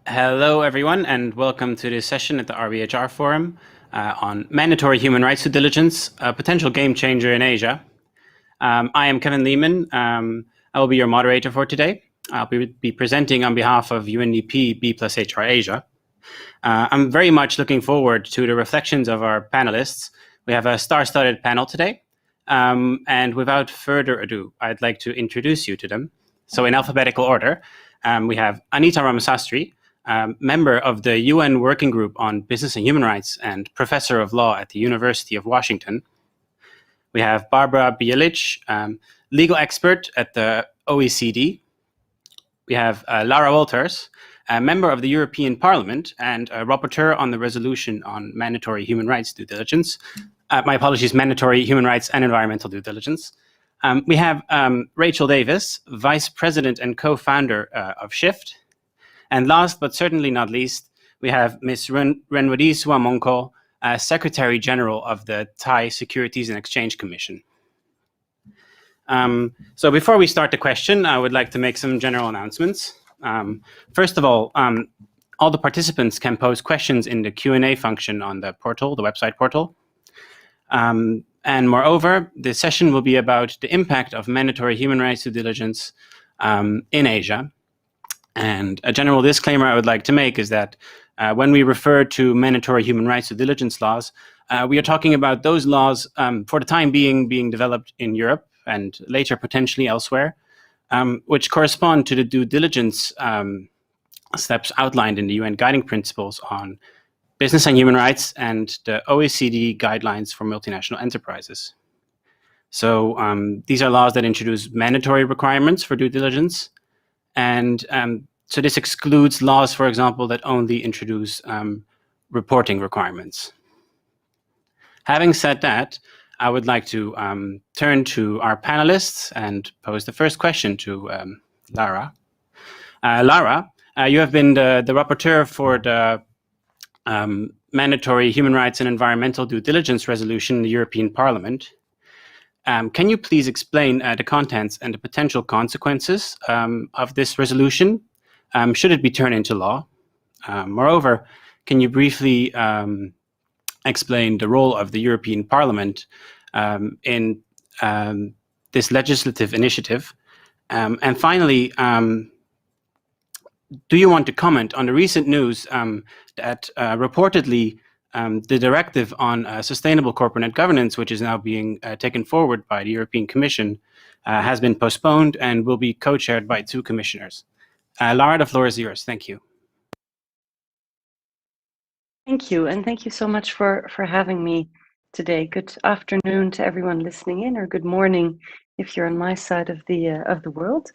Hello, everyone, and welcome to this session at the RBHR Forum on mandatory human rights due diligence, a potential game changer in Asia. I am Kevin Lehman. I will be your moderator for today. I'll be presenting on behalf of UNDP B+HR Asia. I'm very much looking forward to the reflections of our panelists. We have a star-studded panel today, and without further ado, I'd like to introduce you to them. So in alphabetical order, we have Anita Ramasastry, member of the UN Working Group on Business and Human Rights and professor of law at the University of Washington. We have Barbara Bielich, legal expert at the OECD. We have Lara Wolters, a member of the European Parliament and a rapporteur on the resolution on mandatory human rights due diligence. My apologies, mandatory human rights and environmental due diligence. We have Rachel Davis, vice president and co-founder of Shift. And last but certainly not least, we have Ms. Renwadi Suamongko, Secretary General of the Thai Securities and Exchange Commission. So before we start the question, I would like to make some general announcements. First of all the participants can pose questions in the Q&A function on the portal, the website portal. And moreover, the session will be about the impact of mandatory human rights due diligence in Asia. And a general disclaimer I would like to make is that when we refer to mandatory human rights due diligence laws, we are talking about those laws for the time being developed in Europe and later potentially elsewhere, which correspond to the due diligence steps outlined in the UN Guiding Principles on Business and Human Rights and the OECD Guidelines for Multinational Enterprises. So these are laws that introduce mandatory requirements for due diligence. And so this excludes laws, for example, that only introduce reporting requirements. Having said that, I would like to turn to our panelists and pose the first question to Lara. Lara, you have been the rapporteur for the mandatory human rights and environmental due diligence resolution in the European Parliament. Can you please explain the contents and the potential consequences of this resolution, should it be turned into law? Moreover, can you briefly explain the role of the European Parliament in this legislative initiative? And finally, do you want to comment on the recent news that reportedly the directive on sustainable corporate governance, which is now being taken forward by the European Commission, has been postponed and will be co-chaired by 2 commissioners. Lara, the floor is yours. Thank you. Thank you, and thank you so much for having me today. Good afternoon to everyone listening in, or good morning if you're on my side of the world.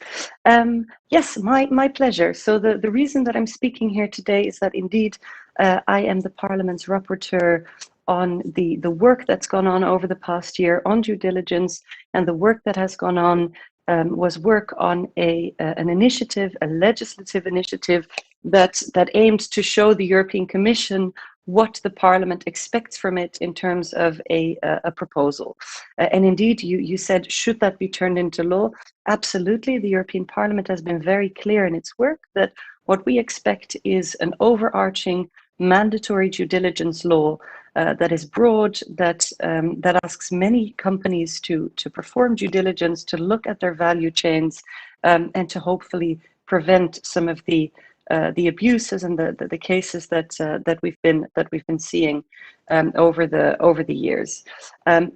Yes, my pleasure. So the reason that I'm speaking here today is that indeed I am the Parliament's rapporteur on the work that's gone on over the past year on due diligence, and the work that has gone on was work on an initiative, a legislative initiative that aimed to show the European Commission what the Parliament expects from it in terms of a proposal. And indeed, you said, should that be turned into law? Absolutely. The European Parliament has been very clear in its work that what we expect is an overarching mandatory due diligence law that is broad, that asks many companies to perform due diligence, to look at their value chains, and to hopefully prevent some of the abuses and the cases that we've been seeing over the years.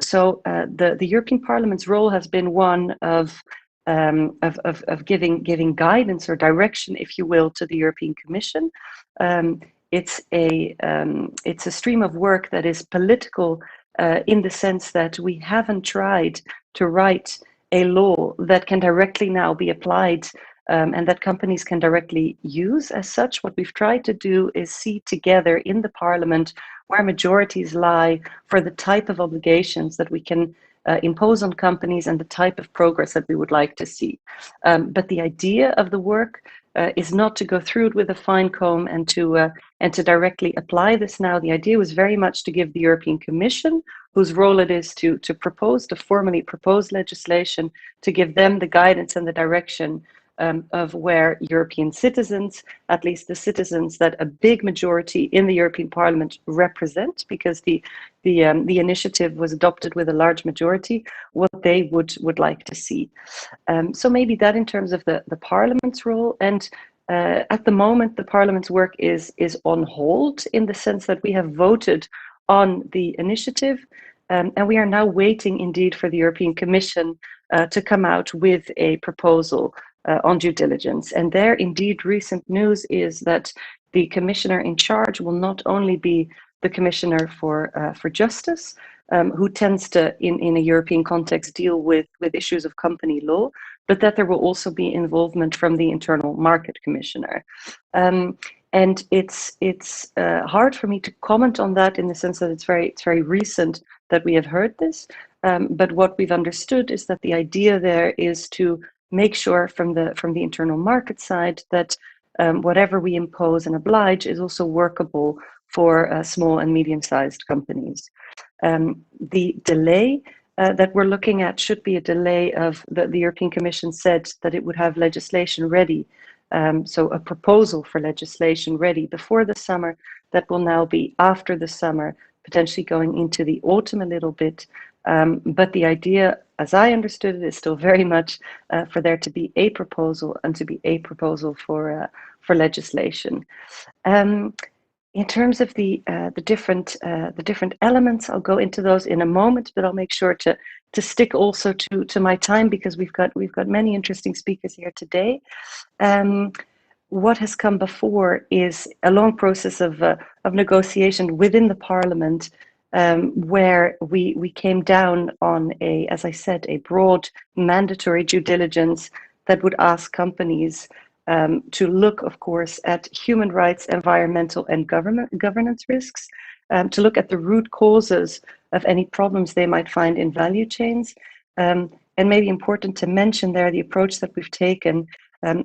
So the European Parliament's role has been one of giving guidance or direction, if you will, to the European Commission. It's a stream of work that is political in the sense that we haven't tried to write a law that can directly now be applied and that companies can directly use as such. What we've tried to do is see together in the Parliament where majorities lie for the type of obligations that we can impose on companies and the type of progress that we would like to see. But the idea of the work is not to go through it with a fine comb and to directly apply this now. The idea was very much to give the European Commission, whose role it is to formally propose legislation, to give them the guidance and the direction of where European citizens, at least the citizens that a big majority in the European Parliament represent, because the initiative was adopted with a large majority, what they would like to see. So maybe that in terms of the Parliament's role. And at the moment, the Parliament's work is on hold, in the sense that we have voted on the initiative, and we are now waiting indeed for the European Commission to come out with a proposal on due diligence. And there, indeed, recent news is that the commissioner in charge will not only be the commissioner for justice, who tends to, in a European context, deal with issues of company law, but that there will also be involvement from the internal market commissioner. And it's hard for me to comment on that, in the sense that it's very recent that we have heard this. But what we've understood is that the idea there is to make sure from the internal market side that whatever we impose and oblige is also workable for small and medium-sized companies. The delay that we're looking at should be a delay of the European Commission said that it would have legislation ready. So a proposal for legislation ready before the summer. That will now be after the summer, potentially going into the autumn a little bit. But the idea, as I understood it, is still very much for there to be a proposal, and to be a proposal for legislation. In terms of the different elements, I'll go into those in a moment, but I'll make sure to stick also to my time, because we've got many interesting speakers here today. What has come before is a long process of negotiation within the Parliament, where we came down on as I said, a broad mandatory due diligence that would ask companies to look, of course, at human rights, environmental, and governance risks, to look at the root causes of any problems they might find in value chains. And maybe important to mention there, the approach that we've taken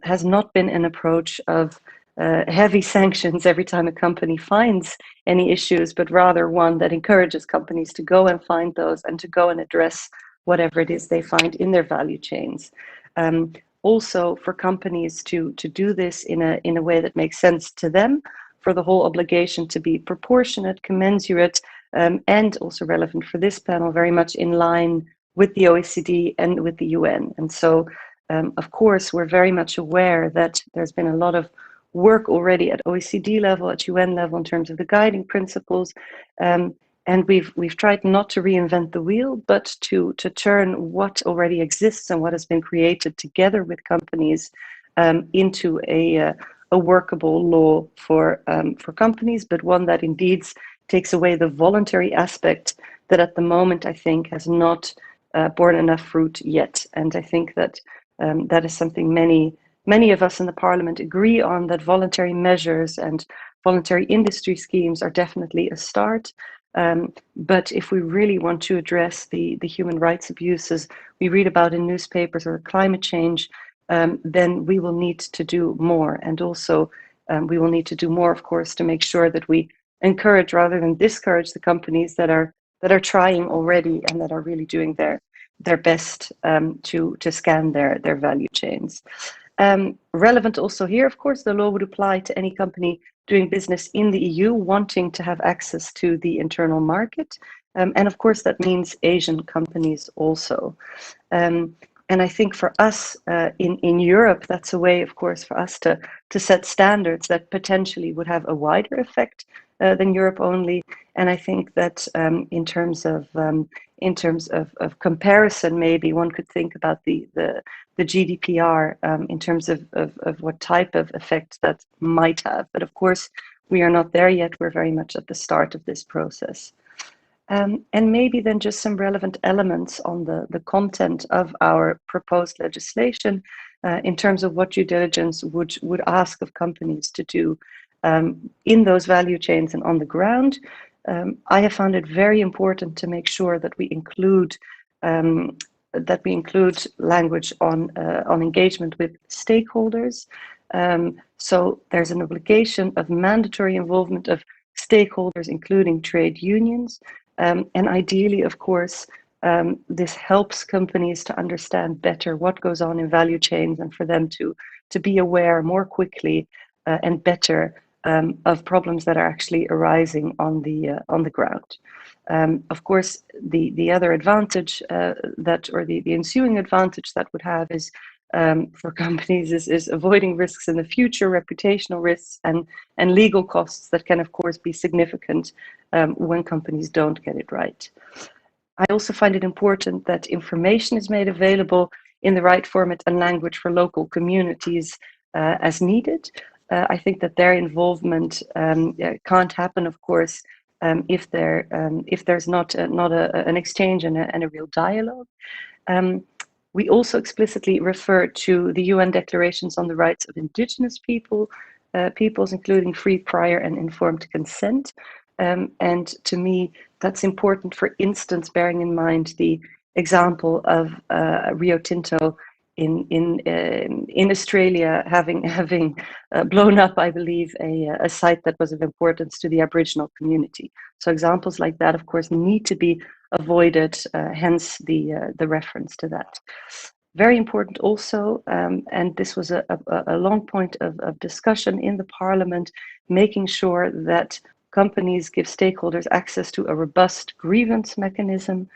has not been an approach of heavy sanctions every time a company finds any issues, but rather one that encourages companies to go and find those, and to go and address whatever it is they find in their value chains. Also, for companies to do this in a way that makes sense to them, for the whole obligation to be proportionate, commensurate, and also relevant for this panel, very much in line with the OECD and with the UN. And so, of course, we're very much aware that there's been a lot of work already at OECD level, at UN level, in terms of the guiding principles. And we've tried not to reinvent the wheel, but to turn what already exists and what has been created together with companies into a workable law for companies, but one that indeed takes away the voluntary aspect that at the moment I think has not borne enough fruit yet. And I think that that is something many of us in the Parliament agree on, that voluntary measures and voluntary industry schemes are definitely a start. But if we really want to address the human rights abuses we read about in newspapers, or climate change, then we will need to do more. And also we will need to do more, of course, to make sure that we encourage rather than discourage the companies that are trying already and that are really doing their best to scan their value chains. Relevant also here, of course, the law would apply to any company doing business in the EU wanting to have access to the internal market. And of course, that means Asian companies also. And I think for us in Europe, that's a way, of course, for us to set standards that potentially would have a wider effect than Europe only. And I think that in terms of comparison, maybe one could think about the GDPR in terms of what type of effect that might have. But of course, we are not there yet. We're very much at the start of this process. And maybe then just some relevant elements on the content of our proposed legislation in terms of what due diligence would ask of companies to do in those value chains and on the ground. I have found it very important to make sure that we include language on engagement with stakeholders. So there's an obligation of mandatory involvement of stakeholders, including trade unions, and ideally, of course, This helps companies to understand better what goes on in value chains and for them to be aware more quickly and better of problems that are actually arising on the ground. Of course, the other advantage the ensuing advantage that would have is for companies is avoiding risks in the future, reputational risks and legal costs that can of course be significant when companies don't get it right. I also find it important that information is made available in the right format and language for local communities as needed. I think that their involvement can't happen, of course, if there's not an exchange and a real dialogue. We also explicitly refer to the UN declarations on the rights of indigenous peoples, including free, prior, and informed consent. And to me, that's important, for instance, bearing in mind the example of Rio Tinto in Australia having blown up, I believe, a site that was of importance to the Aboriginal community. So examples like that, of course, need to be avoided, hence the reference to that. Very important also, and this was a long point of discussion in the Parliament, making sure that companies give stakeholders access to a robust grievance mechanism.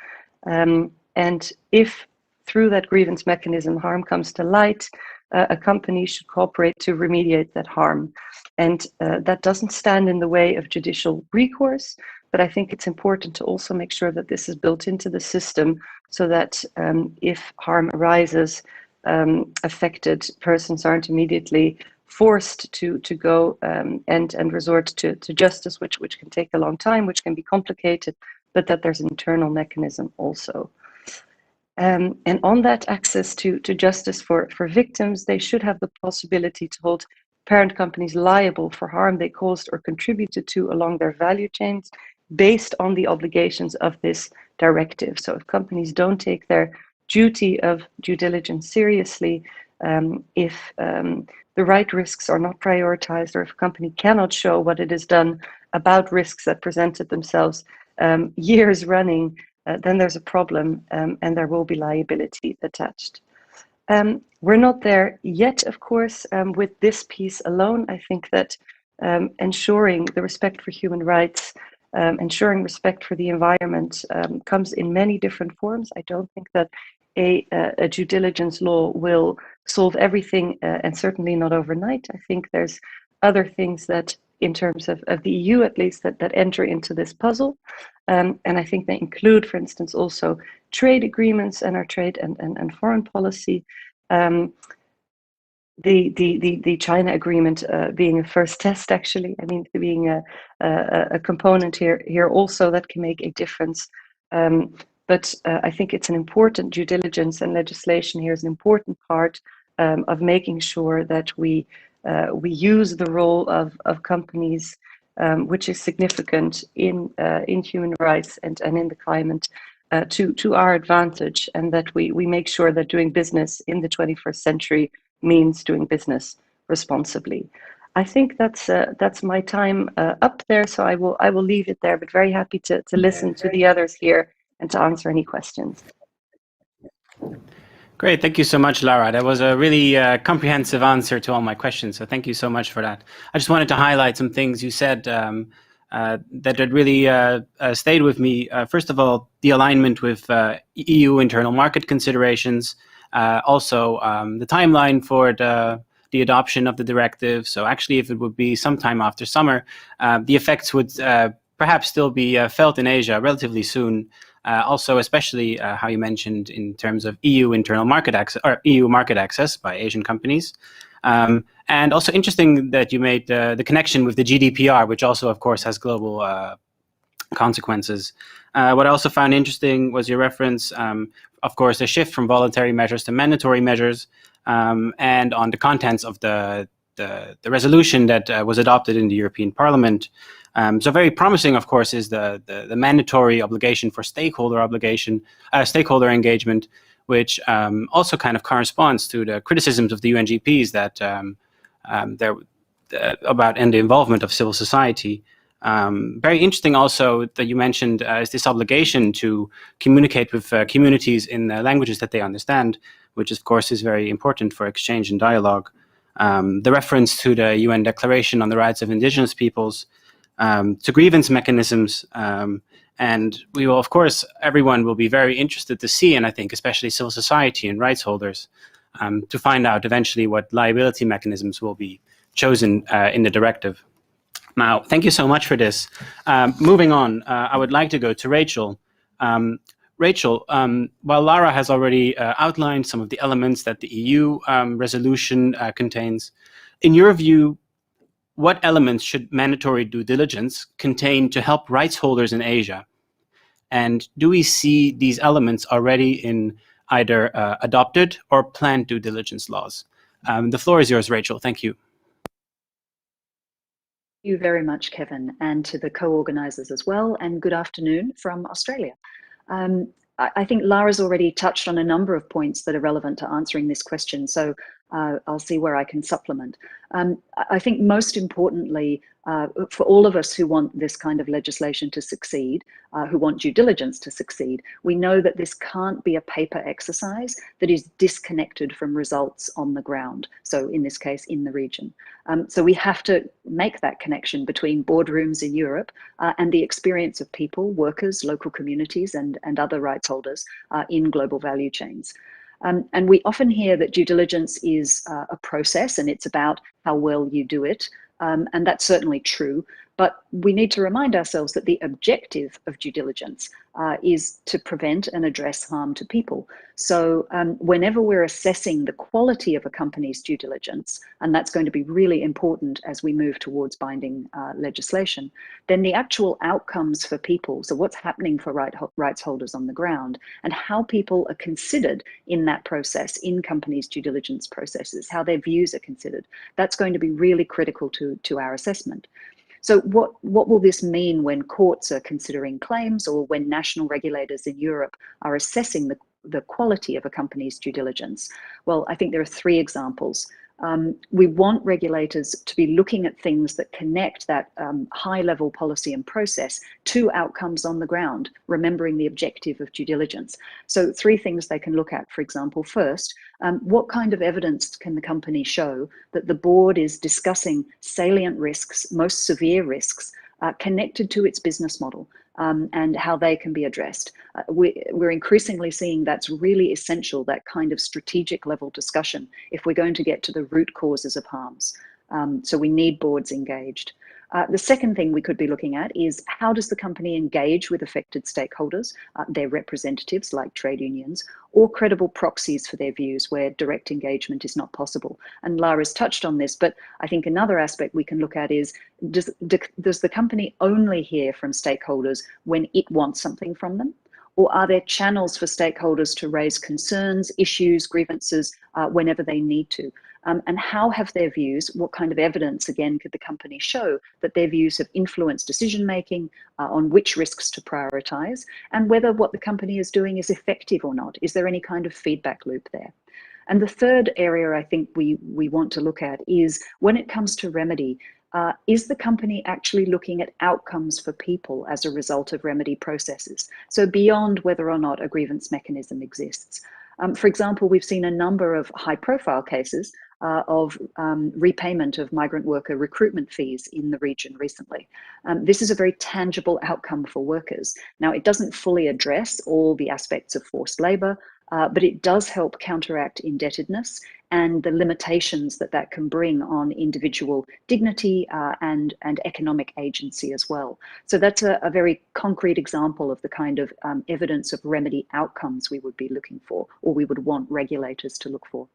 And if through that grievance mechanism harm comes to light, a company should cooperate to remediate that harm. And that doesn't stand in the way of judicial recourse, but I think it's important to also make sure that this is built into the system so that if harm arises, affected persons aren't immediately forced to go and resort to justice, which can take a long time, which can be complicated, but that there's an internal mechanism also. And on that access to justice for victims, they should have the possibility to hold parent companies liable for harm they caused or contributed to along their value chains based on the obligations of this directive. So if companies don't take their duty of due diligence seriously, if the right risks are not prioritized, or if a company cannot show what it has done about risks that presented themselves years running, then there's a problem and there will be liability attached. We're not there yet, of course, with this piece alone. I think that ensuring the respect for human rights, ensuring respect for the environment comes in many different forms. I don't think that a due diligence law will solve everything, and certainly not overnight. I think there's other things that, in terms of the EU at least, that enter into this puzzle. And I think they include, for instance, also trade agreements and our trade and foreign policy. The China agreement being a first test, actually. I mean, being a component here also that can make a difference. But I think it's an important due diligence, and legislation here is an important part of making sure that we use the role of companies, which is significant in human rights and in the climate, to our advantage, and that we make sure that doing business in the 21st century means doing business responsibly. I think that's my time up there, so I will leave it there, but very happy to listen to the others here and to answer any questions. Great, thank you so much, Lara. That was a really comprehensive answer to all my questions, so thank you so much for that. I just wanted to highlight some things you said that really stayed with me. First of all, the alignment with EU internal market considerations, also the timeline for the adoption of the directive. So actually, if it would be sometime after summer, the effects would perhaps still be felt in Asia relatively soon. Also, especially how you mentioned in terms of EU internal market access, or EU market access by Asian companies. And also interesting that you made the connection with the GDPR, which also, of course, has global consequences. What I also found interesting was your reference, of course, a shift from voluntary measures to mandatory measures, and on the contents of the resolution that was adopted in the European Parliament. So very promising, of course, is the mandatory obligation for stakeholder engagement, which also kind of corresponds to the criticisms of the UNGPs that about and the involvement of civil society. Very interesting also that you mentioned is this obligation to communicate with communities in languages that they understand, which of course is very important for exchange and dialogue. The reference to the UN Declaration on the Rights of Indigenous Peoples, to grievance mechanisms, and we will, of course, everyone will be very interested to see, and I think especially civil society and rights holders, to find out eventually what liability mechanisms will be chosen in the directive. Now, thank you so much for this. Moving on, I would like to go to Rachel. Rachel, while Lara has already outlined some of the elements that the EU resolution contains, in your view, what elements should mandatory due diligence contain to help rights holders in Asia? And do we see these elements already in either adopted or planned due diligence laws? The floor is yours, Rachel. Thank you. Thank you very much, Kevin, and to the co-organisers as well, and good afternoon from Australia. I think Lara's already touched on a number of points that are relevant to answering this question, so I'll see where I can supplement. I think most importantly, for all of us who want this kind of legislation to succeed, who want due diligence to succeed, we know that this can't be a paper exercise that is disconnected from results on the ground. So in this case, in the region. So we have to make that connection between boardrooms in Europe and the experience of people, workers, local communities, and other rights holders in global value chains. And we often hear that due diligence is a process and it's about how well you do it. And that's certainly true, but we need to remind ourselves that the objective of due diligence is to prevent and address harm to people. So whenever we're assessing the quality of a company's due diligence, and that's going to be really important as we move towards binding legislation, then the actual outcomes for people, so what's happening for rights holders on the ground, and how people are considered in that process, in companies' due diligence processes, how their views are considered, that's going to be really critical to our assessment. So what will this mean when courts are considering claims or when national regulators in Europe are assessing the quality of a company's due diligence? Well, I think there are three examples. We want regulators to be looking at things that connect that high-level policy and process to outcomes on the ground, remembering the objective of due diligence. So three things they can look at, for example. First, what kind of evidence can the company show that the board is discussing salient risks, most severe risks, connected to its business model? And how they can be addressed. We're increasingly seeing that's really essential, that kind of strategic level discussion, if we're going to get to the root causes of harms. So we need boards engaged. The second thing we could be looking at is how does the company engage with affected stakeholders, their representatives like trade unions, or credible proxies for their views where direct engagement is not possible. And Lara's touched on this, but I think another aspect we can look at is, does the company only hear from stakeholders when it wants something from them? Or are there channels for stakeholders to raise concerns, issues, grievances whenever they need to? And how have their views, what kind of evidence, again, could the company show that their views have influenced decision-making on which risks to prioritize, and whether what the company is doing is effective or not? Is there any kind of feedback loop there? And the third area I think we want to look at is when it comes to remedy, is the company actually looking at outcomes for people as a result of remedy processes? So beyond whether or not a grievance mechanism exists. For example, we've seen a number of high-profile cases of repayment of migrant worker recruitment fees in the region recently. This is a very tangible outcome for workers. Now, it doesn't fully address all the aspects of forced labour, but it does help counteract indebtedness and the limitations that that can bring on individual dignity and economic agency as well. So that's a very concrete example of the kind of evidence of remedy outcomes we would be looking for, or we would want regulators to look for.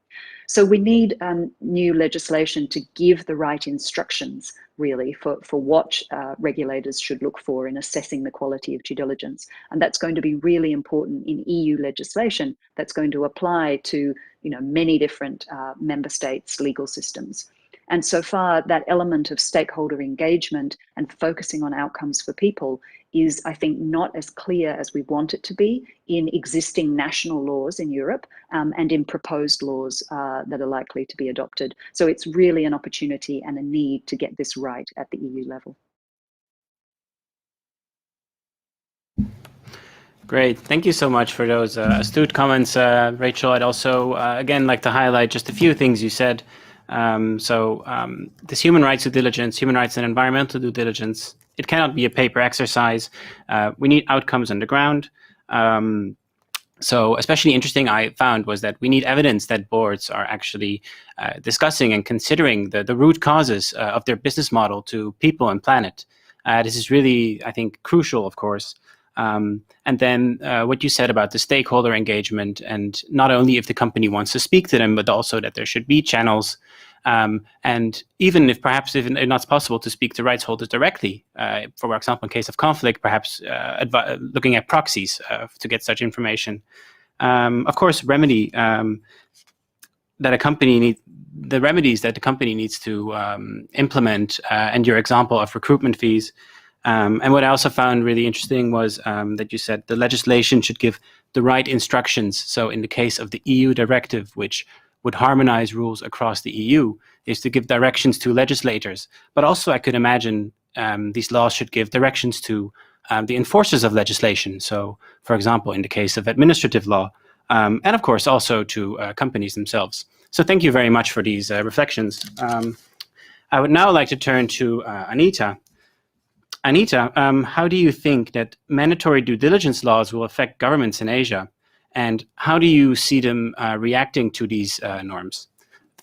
So we need new legislation to give the right instructions, really, for what regulators should look for in assessing the quality of due diligence. And that's going to be really important in EU legislation that's going to apply to many different member states' legal systems. And so far, that element of stakeholder engagement and focusing on outcomes for people is, I think, not as clear as we want it to be in existing national laws in Europe and in proposed laws that are likely to be adopted. So it's really an opportunity and a need to get this right at the EU level. Great. Thank you so much for those astute comments, Rachel. I'd also, again, like to highlight just a few things you said. This human rights due diligence, human rights and environmental due diligence, it cannot be a paper exercise. We need outcomes on the ground. So especially interesting I found was that we need evidence that boards are actually discussing and considering the root causes of their business model to people and planet. This is really, I think, crucial, of course. And then what you said about the stakeholder engagement, and not only if the company wants to speak to them, but also that there should be channels. And even if perhaps if it's not possible to speak to rights holders directly, for example, in case of conflict, perhaps looking at proxies to get such information. Of course, remedy that a company needs, the remedies that the company needs to implement, and your example of recruitment fees. And what I also found really interesting was that you said the legislation should give the right instructions. So in the case of the EU directive, which would harmonize rules across the EU, is to give directions to legislators. But also I could imagine these laws should give directions to the enforcers of legislation. So for example, in the case of administrative law, and of course also to companies themselves. So thank you very much for these reflections. I would now like to turn to Anita. Anita, how do you think that mandatory due diligence laws will affect governments in Asia? And how do you see them reacting to these norms?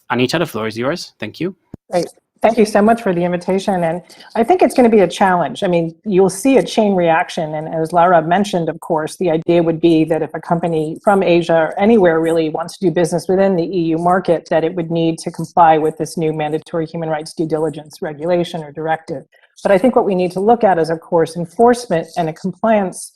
Anita, the floor is yours. Thank you. Great. Thank you so much for the invitation. And I think it's going to be a challenge. I mean, you'll see a chain reaction. And as Lara mentioned, of course, the idea would be that if a company from Asia or anywhere really wants to do business within the EU market, that it would need to comply with this new mandatory human rights due diligence regulation or directive. But I think what we need to look at is, of course, enforcement and a compliance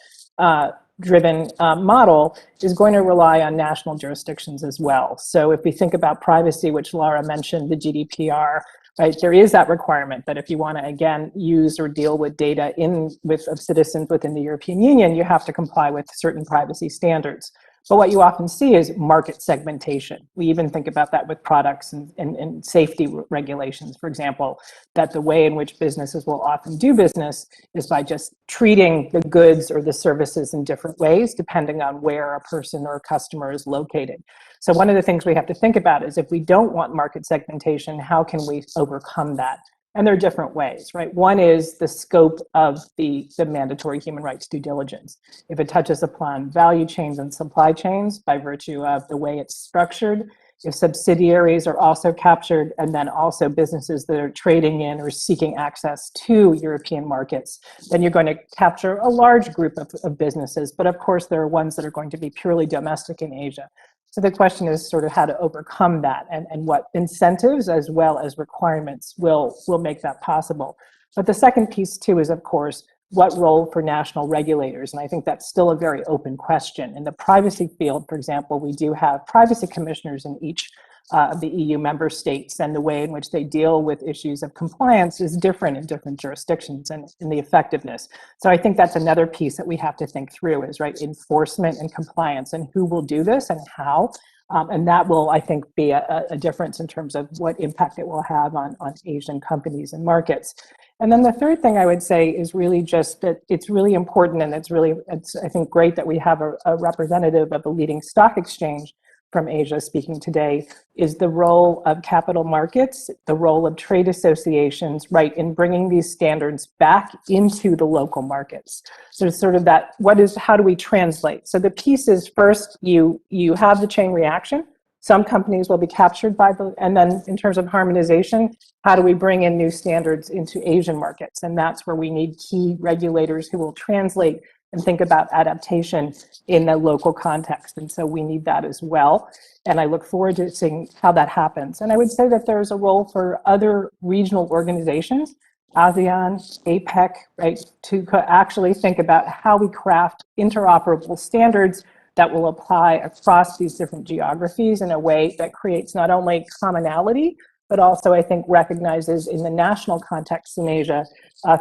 driven model is going to rely on national jurisdictions as well. So if we think about privacy, which Lara mentioned, the GDPR, right, there is that requirement that if you want to, again, use or deal with data of citizens within the European Union, you have to comply with certain privacy standards. But what you often see is market segmentation. We even think about that with products and safety regulations, for example, that the way in which businesses will often do business is by just treating the goods or the services in different ways, depending on where a person or a customer is located. So one of the things we have to think about is if we don't want market segmentation, how can we overcome that? And there are different ways, right? One is the scope of the mandatory human rights due diligence. If it touches upon value chains and supply chains by virtue of the way it's structured, if subsidiaries are also captured, and then also businesses that are trading in or seeking access to European markets, then you're going to capture a large group of businesses. But of course, there are ones that are going to be purely domestic in Asia. So the question is sort of how to overcome that and what incentives as well as requirements will make that possible. But the second piece too is, of course, what role for national regulators? And I think that's still a very open question. In the privacy field, for example, we do have privacy commissioners in each of the EU member states, and the way in which they deal with issues of compliance is different in different jurisdictions and in the effectiveness. So I think that's another piece that we have to think through is, right, enforcement and compliance and who will do this and how. And that will, I think, be a difference in terms of what impact it will have on Asian companies and markets. And then the third thing I would say is really just that it's really important, and it's I think great that we have a representative of the leading stock exchange from Asia speaking today, is the role of capital markets, the role of trade associations, right, in bringing these standards back into the local markets. So sort of that, how do we translate? So the piece is first, you have the chain reaction. Some companies will be captured by and then in terms of harmonization, how do we bring in new standards into Asian markets? And that's where we need key regulators who will translate and think about adaptation in the local context. And so we need that as well. And I look forward to seeing how that happens. And I would say that there's a role for other regional organizations, ASEAN, APEC, right, to actually think about how we craft interoperable standards that will apply across these different geographies in a way that creates not only commonality, but also I think recognizes in the national context in Asia,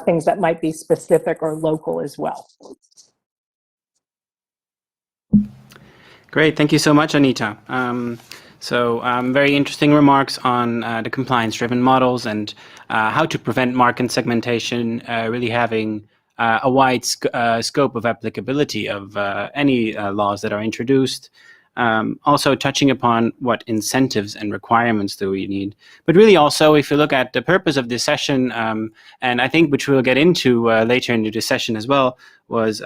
things that might be specific or local as well. Great, thank you so much, Anita. Very interesting remarks on the compliance-driven models and how to prevent market segmentation really having a wide scope of applicability of any laws that are introduced. Also touching upon what incentives and requirements do we need. But really also, if you look at the purpose of this session, and I think which we'll get into later in the session as well, was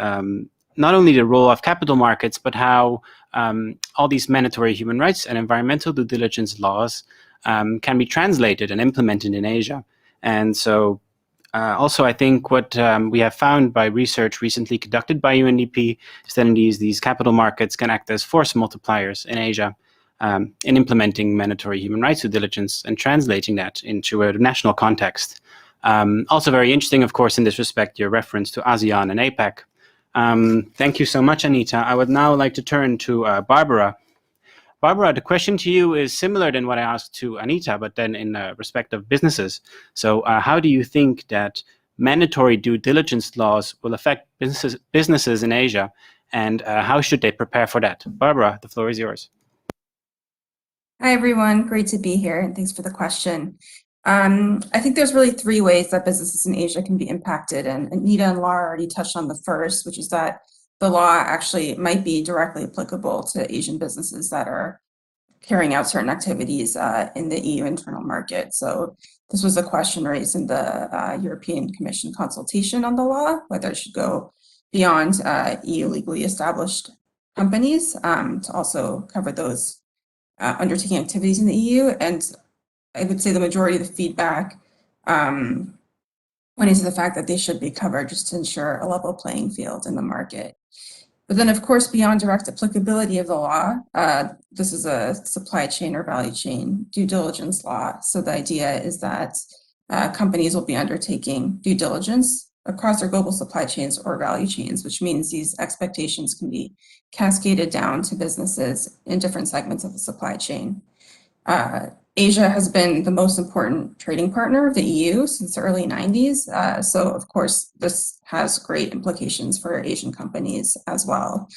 not only the role of capital markets, but how all these mandatory human rights and environmental due diligence laws can be translated and implemented in Asia. And so also, I think what we have found by research recently conducted by UNDP is that indeed these capital markets can act as force multipliers in Asia in implementing mandatory human rights due diligence and translating that into a national context. Also very interesting, of course, in this respect, your reference to ASEAN and APEC. Thank you so much, Anita. I would now like to turn to Barbara. Barbara, the question to you is similar than what I asked to Anita, but then in respect of businesses. So how do you think that mandatory due diligence laws will affect businesses in Asia, and how should they prepare for that? Barbara, the floor is yours. Hi, everyone. Great to be here, and thanks for the question. I think there's really three ways that businesses in Asia can be impacted, and Anita and Lara already touched on the first, which is that the law actually might be directly applicable to Asian businesses that are carrying out certain activities in the EU internal market. So this was a question raised in the European Commission consultation on the law, whether it should go beyond EU legally established companies to also cover those undertaking activities in the EU. And I would say the majority of the feedback pointing to the fact that they should be covered just to ensure a level playing field in the market. But then, of course, beyond direct applicability of the law, this is a supply chain or value chain due diligence law. So the idea is that companies will be undertaking due diligence across their global supply chains or value chains, which means these expectations can be cascaded down to businesses in different segments of the supply chain. Asia has been the most important trading partner of the EU since the early 90s. So, of course, this has great implications for Asian companies as well.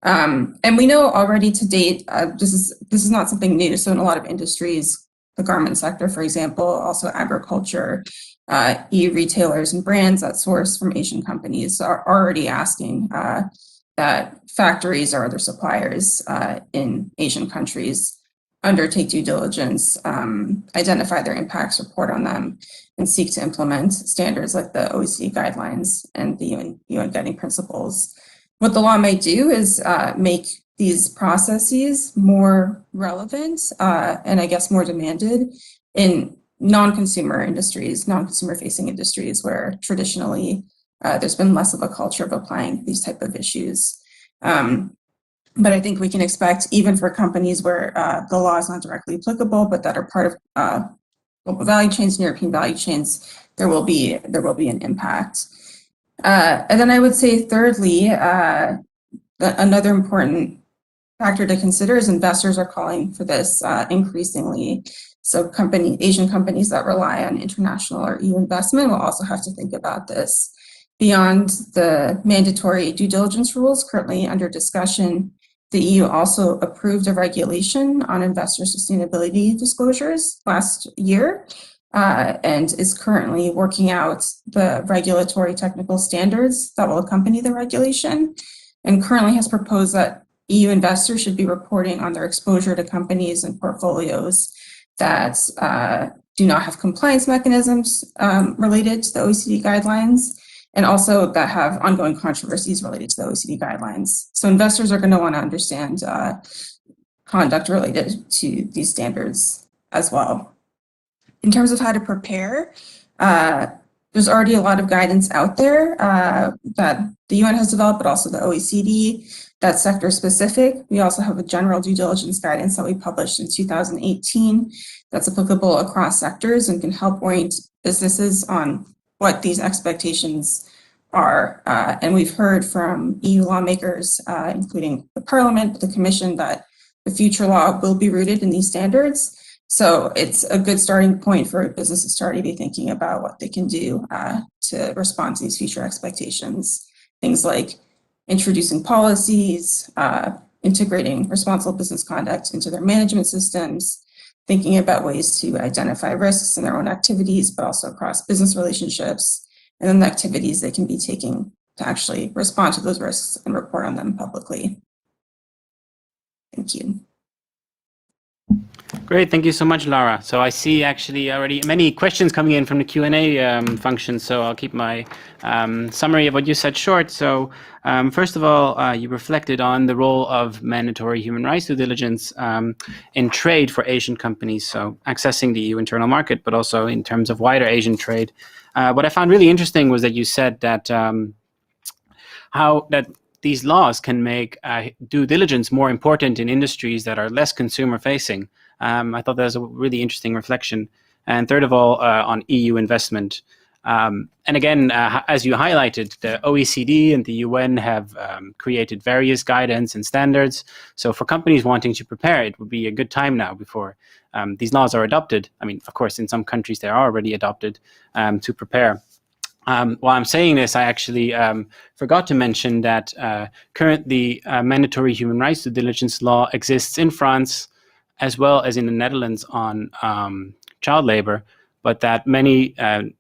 And we know already to date, this is not something new. So in a lot of industries, the garment sector, for example, also agriculture, EU retailers and brands that source from Asian companies are already asking that factories or other suppliers in Asian countries undertake due diligence, identify their impacts, report on them, and seek to implement standards like the OECD guidelines and the UN guiding principles. What the law may do is make these processes more relevant and I guess more demanded in non-consumer industries, non-consumer facing industries where traditionally there's been less of a culture of applying these type of issues. But I think we can expect, even for companies where the law is not directly applicable, but that are part of global value chains and European value chains, there will be an impact. And then I would say, thirdly, another important factor to consider is investors are calling for this increasingly. So Asian companies that rely on international or EU investment will also have to think about this. Beyond the mandatory due diligence rules currently under discussion, the EU also approved a regulation on investor sustainability disclosures last year and is currently working out the regulatory technical standards that will accompany the regulation, and currently has proposed that EU investors should be reporting on their exposure to companies and portfolios that do not have compliance mechanisms related to the OECD guidelines, and also that have ongoing controversies related to the OECD guidelines. So investors are going to want to understand conduct related to these standards as well. In terms of how to prepare, there's already a lot of guidance out there that the UN has developed, but also the OECD, that's sector specific. We also have a general due diligence guidance that we published in 2018 that's applicable across sectors and can help orient businesses on what these expectations are. And we've heard from EU lawmakers, including the Parliament, the Commission, that the future law will be rooted in these standards. So it's a good starting point for businesses to already be thinking about what they can do to respond to these future expectations. Things like introducing policies, integrating responsible business conduct into their management systems, thinking about ways to identify risks in their own activities, but also across business relationships, and then the activities they can be taking to actually respond to those risks and report on them publicly. Thank you. Great, thank you so much, Lara. So I see actually already many questions coming in from the Q&A function, so I'll keep my summary of what you said short. So first of all, you reflected on the role of mandatory human rights due diligence in trade for Asian companies, so accessing the EU internal market, but also in terms of wider Asian trade. What I found really interesting was that you said that how that these laws can make due diligence more important in industries that are less consumer facing. I thought that was a really interesting reflection. And third of all, on EU investment. And again, as you highlighted, the OECD and the UN have created various guidance and standards. So for companies wanting to prepare, it would be a good time now before these laws are adopted. I mean, of course, in some countries they are already adopted to prepare. While I'm saying this, I actually forgot to mention that currently mandatory human rights due diligence law exists in France as well as in the Netherlands on child labor, but that many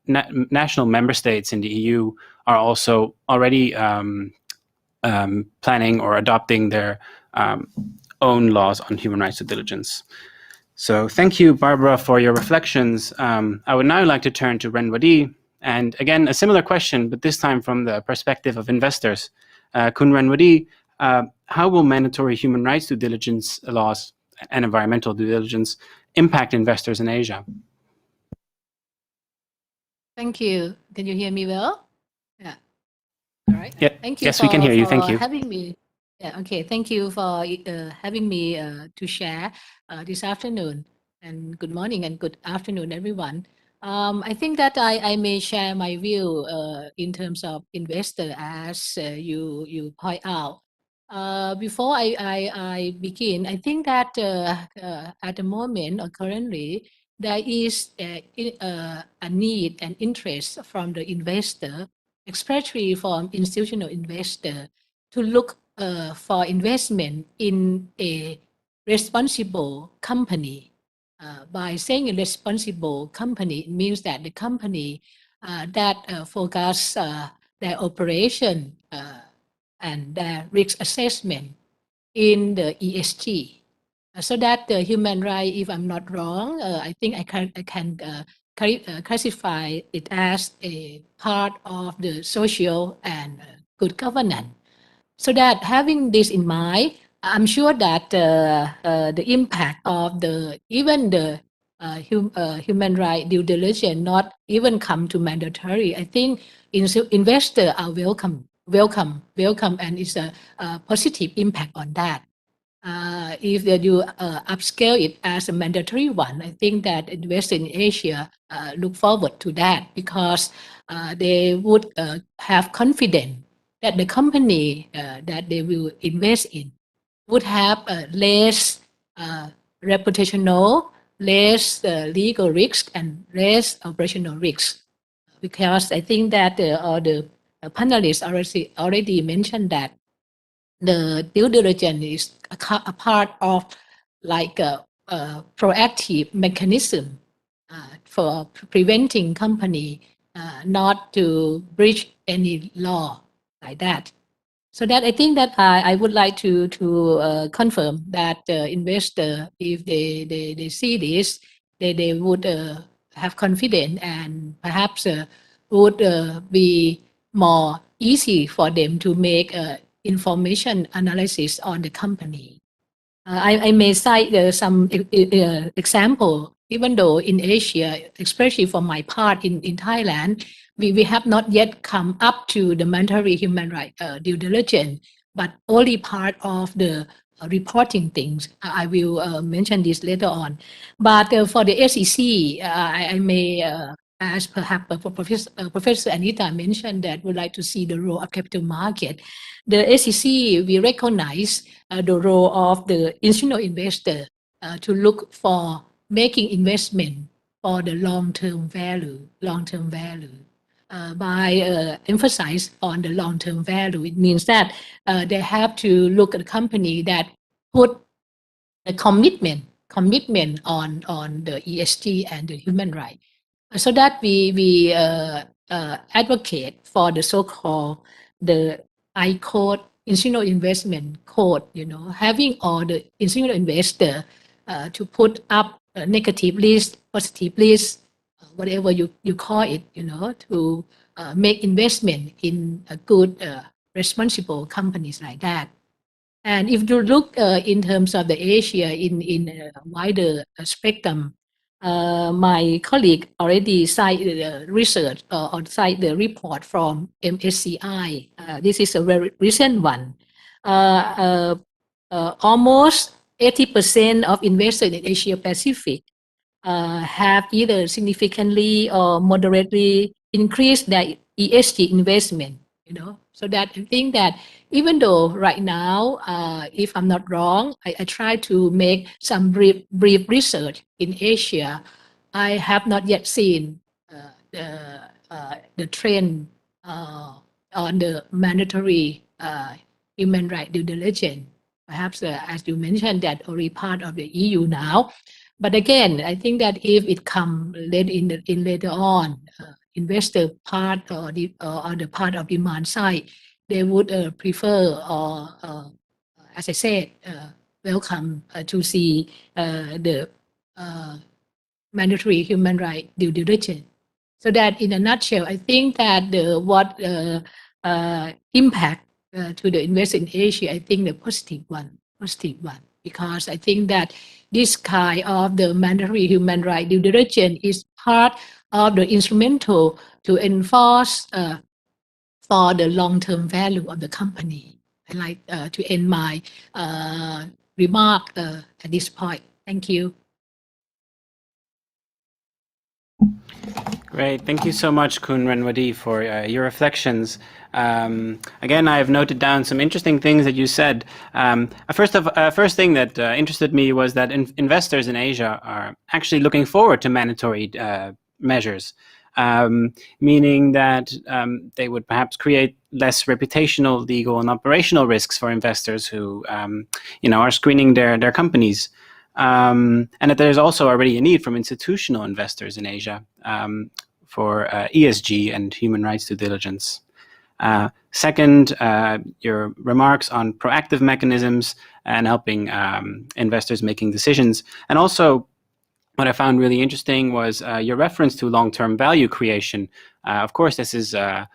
national member states in the EU are also already planning or adopting their own laws on human rights due diligence. So thank you, Barbara, for your reflections. I would now like to turn to Renwadi. And again, a similar question, but this time from the perspective of investors. Kun Renwadi, how will mandatory human rights due diligence laws and environmental due diligence impact investors in Asia? Thank you. Can you hear me well? Yeah. All right. Yeah. Thank you. Yes, we can hear you. Thank you. Having me. Yeah. Okay. Thank you for having me to share this afternoon. And good morning and good afternoon, everyone. I think that I may share my view in terms of investor, as you point out. Before I begin, I think that at the moment or currently, there is a need and interest from the investor, especially from institutional investor, to look for investment in a responsible company. By saying a responsible company, it means that the company that focus their operation and their risk assessment in the ESG. So that the human right, if I'm not wrong, I think I can classify it as a part of the social and good governance. So that having this in mind, I'm sure that the impact of even the human right due diligence not even come to mandatory. I think investors are welcome, and it's a positive impact on that. If you upscale it as a mandatory one, I think that investors in Asia look forward to that, because they would have confidence that the company that they will invest in would have less reputational, less legal risk, and less operational risk. Because I think that all the panelists already mentioned that the due diligence is a part of like a proactive mechanism for preventing company not to breach any law like that. So that I think that I would like to confirm that investor, if they see this, they would have confidence, and perhaps would be more easy for them to make information analysis on the company. I may cite some example, even though in Asia, especially for my part in Thailand, we have not yet come up to the mandatory human rights due diligence, but only part of the reporting things. I will mention this later on. But for the SEC, I may, as perhaps Professor Anita mentioned, that would like to see the role of capital market. The SEC, we recognize the role of the institutional investor to look for making investment for the long-term value. By emphasize on the long-term value, it means that they have to look at a company that put a commitment on the ESG and the human right, so that we advocate for the so-called the I code institutional investment code, having all the institutional investor to put up a negative list, positive list, whatever you call it, to make investment in a good, responsible companies like that. And if you look in terms of the Asia in a wider spectrum, my colleague already cited the research or cited the report from MSCI. This is a very recent one. Almost 80% of investors in Asia Pacific have either significantly or moderately increased their ESG investment, So that I think that even though right now, if I'm not wrong, I try to make some brief research in Asia. I have not yet seen the trend on the mandatory human right due diligence. Perhaps, as you mentioned, that already part of the EU now. But again, I think that if it come later on, investor part or the part of demand side, they would prefer or, as I said, welcome to see the mandatory human right due diligence. So that in a nutshell, I think that what impact to the investor in Asia, I think the positive one, because I think that this kind of the mandatory human right due diligence is part of the instrumental to enforce for the long-term value of the company. I like to end my remark at this point. Thank you. Great. Thank you so much, Kun Renwadi, for your reflections. Again, I have noted down some interesting things that you said. First thing that interested me was that investors in Asia are actually looking forward to mandatory measures, meaning that they would perhaps create less reputational, legal, and operational risks for investors who, are screening their companies. And that there's also already a need from institutional investors in Asia for ESG and human rights due diligence. Second, your remarks on proactive mechanisms and helping investors making decisions. And also, what I found really interesting was your reference to long-term value creation. Of course, this is a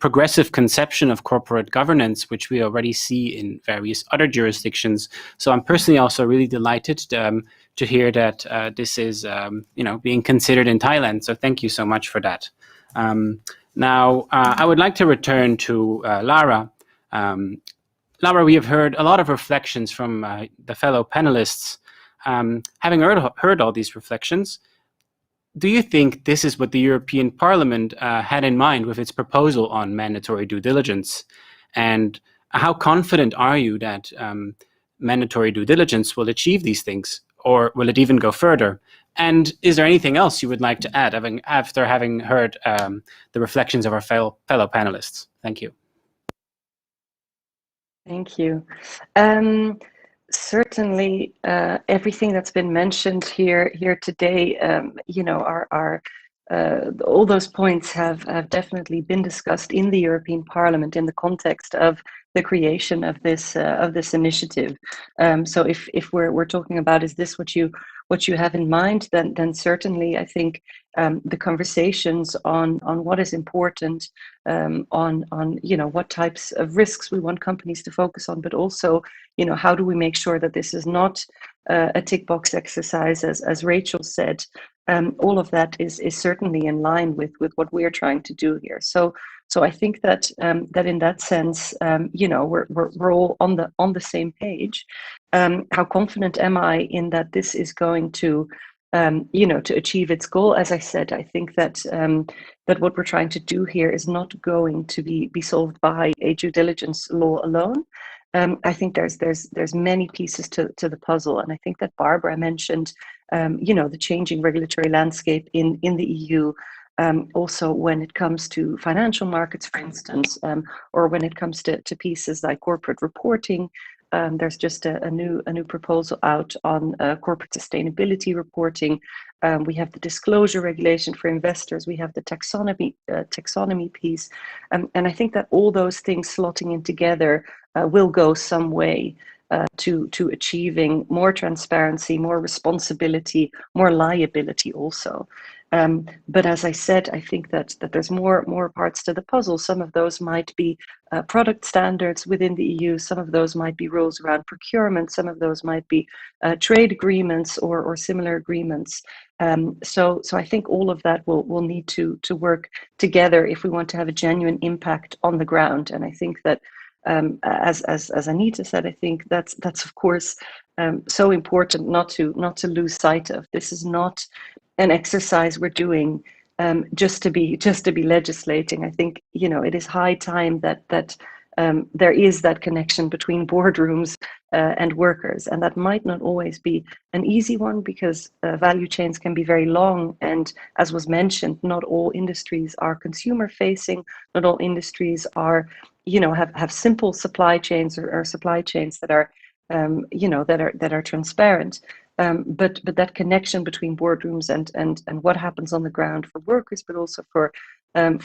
progressive conception of corporate governance, which we already see in various other jurisdictions. So I'm personally also really delighted to hear that this is, being considered in Thailand. So thank you so much for that. Now, I would like to return to Lara. Lara, we have heard a lot of reflections from the fellow panelists. Having heard all these reflections, do you think this is what the European Parliament had in mind with its proposal on mandatory due diligence? And how confident are you that mandatory due diligence will achieve these things? Or will it even go further? And is there anything else you would like to add after having heard the reflections of our fellow panelists? Thank you. Thank you. Certainly, everything that's been mentioned here today, all those points have definitely been discussed in the European Parliament in the context of the creation of this initiative. So if we're talking about, is this what you have in mind, then certainly I think the conversations on what is important, on what types of risks we want companies to focus on, but also how do we make sure that this is not a tick box exercise, as Rachel said. All of that is certainly in line with what we're trying to do here. So I think that that in that sense, we're all on the same page. How confident am I in that this is going to to achieve its goal? As I said, I think that that what we're trying to do here is not going to be solved by a due diligence law alone. I think there's many pieces to the puzzle, and I think that Barbara mentioned, the changing regulatory landscape in the EU. Also, when it comes to financial markets, for instance, or when it comes to pieces like corporate reporting, There's just a new proposal out on corporate sustainability reporting. We have the disclosure regulation for investors. We have the taxonomy piece, and I think that all those things slotting in together will go some way to achieving more transparency, more responsibility, more liability also. But as I said, I think that there's more parts to the puzzle. Some of those might be product standards within the EU. Some of those might be rules around procurement. Some of those might be trade agreements or similar agreements. So I think all of that will need to work together if we want to have a genuine impact on the ground. And I think that as Anita said, I think that's of course so important not to lose sight of. This is not an exercise we're doing just to be legislating. I think it is high time that there is that connection between boardrooms and workers, and that might not always be an easy one because value chains can be very long, and as was mentioned, not all industries are consumer facing. Not all industries are have simple supply chains or supply chains that are that are transparent. But that connection between boardrooms and what happens on the ground for workers, but also for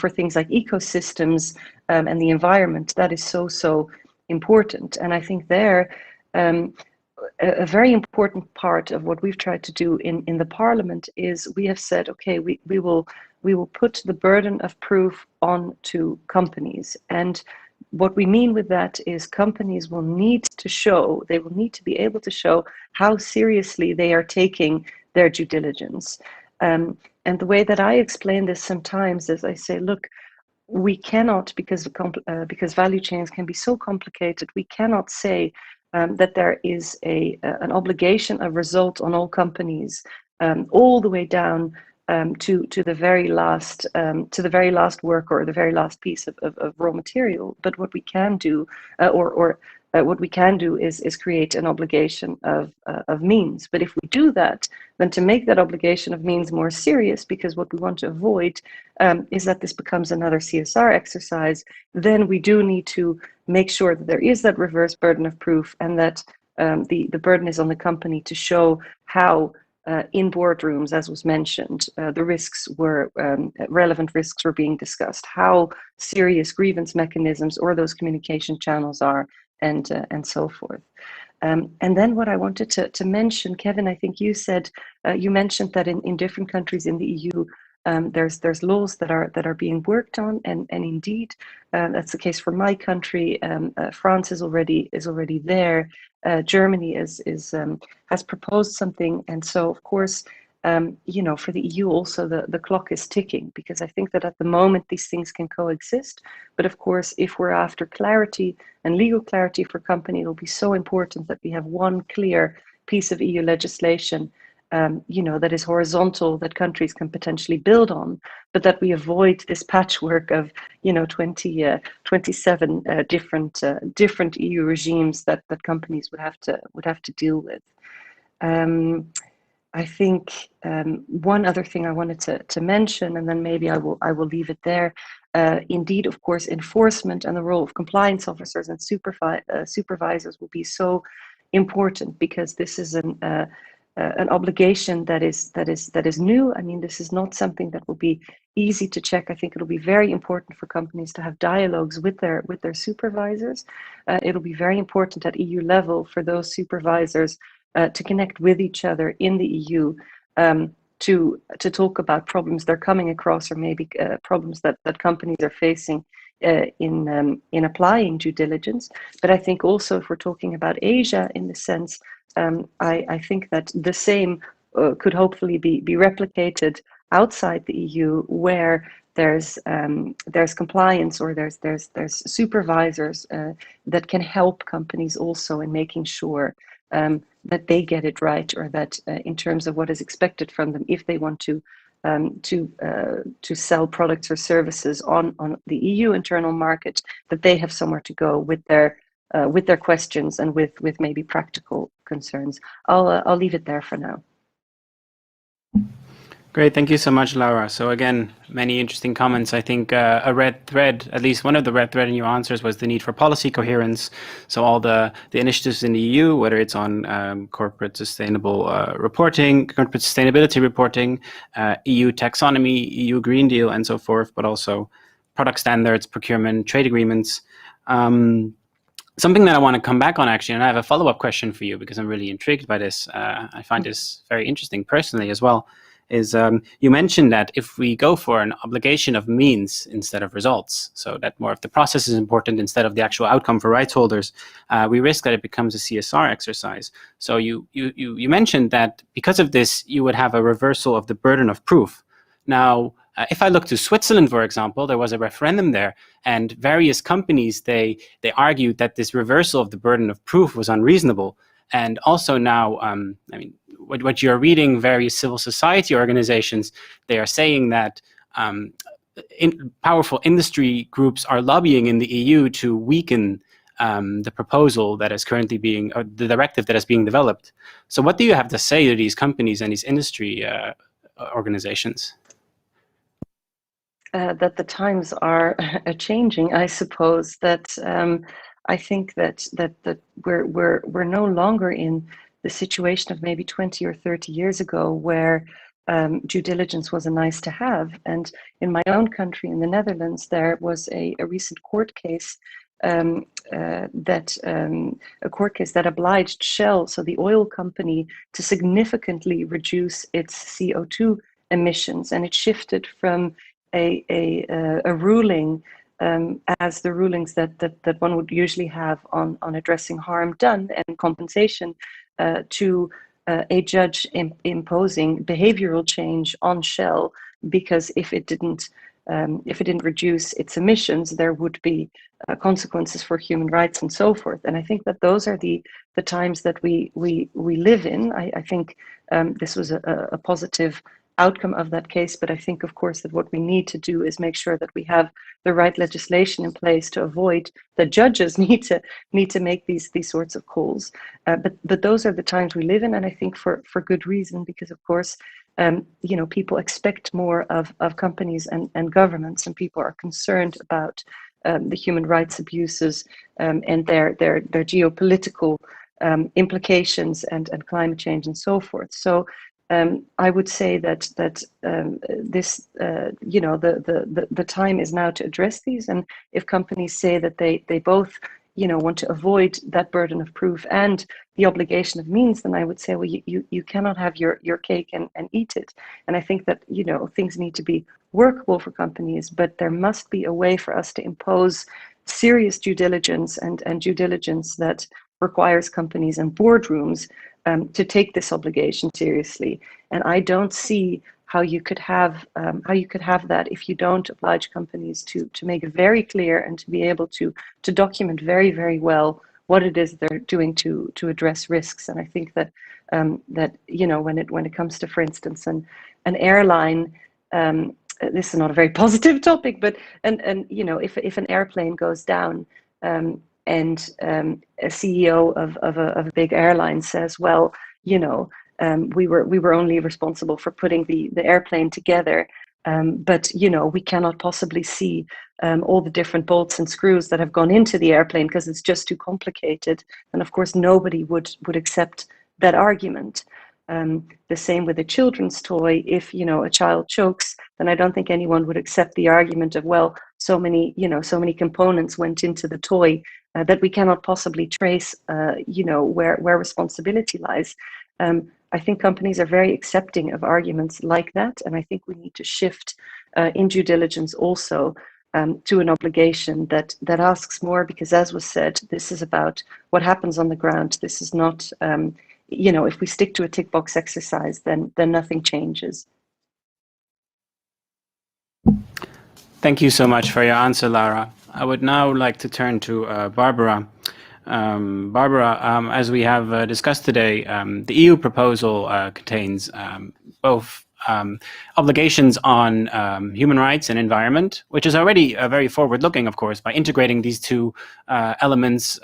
things like ecosystems and the environment, that is so important. And I think there a very important part of what we've tried to do in the Parliament is we have said, okay, we will put the burden of proof on to companies. And what we mean with that is companies will need to be able to show how seriously they are taking their due diligence. And the way that I explain this sometimes is I say, look, we cannot, because value chains can be so complicated, we cannot say that there is an obligation of result on all companies all the way down to the very last worker or the very last piece of raw material. But what we can do, what we can do is create an obligation of means. But if we do that, then to make that obligation of means more serious, because what we want to avoid is that this becomes another CSR exercise, then we do need to make sure that there is that reverse burden of proof, and that the burden is on the company to show how in boardrooms, as was mentioned, the risks were relevant risks were being discussed, how serious grievance mechanisms or those communication channels are, and so forth. And then what I wanted to mention, Kevin, I think you said you mentioned that in different countries in the EU, there's laws that are being worked on, and indeed that's the case for my country. France is already there. Germany has proposed something, and so of course, for the EU also the clock is ticking, because I think that at the moment these things can coexist. But of course, if we're after clarity and legal clarity for company, it'll be so important that we have one clear piece of EU legislation that is horizontal, that countries can potentially build on, but that we avoid this patchwork of 27 different EU regimes that companies would have to deal with. I think one other thing I wanted to mention, and then maybe I will leave it there. Indeed, of course, enforcement and the role of compliance officers and supervisors will be so important, because this is an obligation that is new. I mean, this is not something that will be easy to check. I think it'll be very important for companies to have dialogues with their supervisors. It'll be very important at EU level for those supervisors to connect with each other in the EU, to talk about problems they're coming across, or maybe problems that companies are facing in applying due diligence. But I think also, if we're talking about Asia in the sense, I think that the same could hopefully be replicated outside the EU, where there's compliance, or there's supervisors that can help companies also in making sure that they get it right, or that in terms of what is expected from them, if they want to sell products or services on the EU internal market, that they have somewhere to go with their questions and with maybe practical concerns. I'll leave it there for now. Great, thank you so much, Laura. So again, many interesting comments. I think a red thread, at least one of the red thread in your answers, was the need for policy coherence. So all the initiatives in the EU, whether it's on corporate sustainable reporting, corporate sustainability reporting, EU taxonomy, EU Green Deal, and so forth, but also product standards, procurement, trade agreements. Something that I want to come back on, actually, and I have a follow-up question for you because I'm really intrigued by this. I find this very interesting personally as well. Is you mentioned that if we go for an obligation of means instead of results, so that more of the process is important instead of the actual outcome for rights holders, we risk that it becomes a CSR exercise. So you mentioned that because of this, you would have a reversal of the burden of proof. Now, if I look to Switzerland, for example, there was a referendum there, and various companies, they argued that this reversal of the burden of proof was unreasonable. And also now, I mean, what you're reading, various civil society organizations, they are saying that powerful industry groups are lobbying in the EU to weaken the proposal that is currently being, or the directive that is being developed. So what do you have to say to these companies and these industry organizations? That the times are changing, I suppose. That I think that we're no longer in the situation of maybe 20 or 30 years ago, where due diligence was a nice to have. And in my own country, in the Netherlands, there was a recent court case a court case that obliged Shell, so the oil company, to significantly reduce its CO2 emissions, and it shifted from a ruling as the rulings that one would usually have on addressing harm done and compensation to a judge imposing behavioral change on Shell, because if it didn't reduce its emissions, there would be consequences for human rights and so forth. And I think that those are the times that we live in. I think this was a positive outcome of that case, but I think, of course, that what we need to do is make sure that we have the right legislation in place to avoid that judges need to make these sorts of calls. But those are the times we live in, and I think for good reason, because of course, people expect more of companies and governments, and people are concerned about the human rights abuses and their geopolitical implications and climate change and so forth. So I would say that this, the time is now to address these. And if companies say that they both, want to avoid that burden of proof and the obligation of means, then I would say, well, you cannot have your cake and eat it. And I think that, things need to be workable for companies, but there must be a way for us to impose serious due diligence and due diligence that requires companies and boardrooms to take this obligation seriously. And I don't see how you could have that if you don't oblige companies to make it very clear and to be able to document very, very well what it is they're doing to address risks. And I think that when it comes to, for instance, an airline, this is not a very positive topic, but if an airplane goes down, and a CEO of a big airline says, well, we were only responsible for putting the airplane together, but we cannot possibly see all the different bolts and screws that have gone into the airplane because it's just too complicated. And of course, nobody would accept that argument. The same with a children's toy. If a child chokes, then I don't think anyone would accept the argument of, well, so many components went into the toy that we cannot possibly trace where responsibility lies. I think companies are very accepting of arguments like that, and I think we need to shift in due diligence also to an obligation that asks more, because, as was said, this is about what happens on the ground. This is not if we stick to a tick box exercise, then nothing changes. Thank you so much for your answer, Lara. I would now like to turn to Barbara. Barbara, as we have discussed today, the EU proposal contains both obligations on human rights and environment, which is already very forward-looking, of course, by integrating these two elements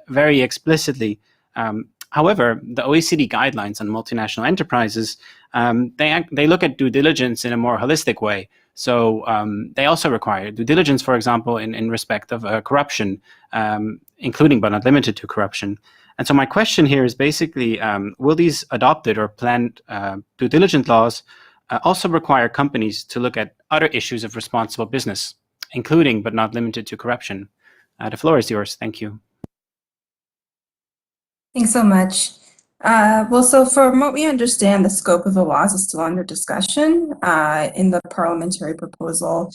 very explicitly. However, the OECD guidelines on multinational enterprises, they look at due diligence in a more holistic way. So they also require due diligence, for example, in respect of corruption, including but not limited to corruption. And so my question here is basically, will these adopted or planned due diligence laws also require companies to look at other issues of responsible business, including but not limited to corruption? The floor is yours. Thank you. Thanks so much. Well, so from what we understand, the scope of the laws is still under discussion. In the parliamentary proposal,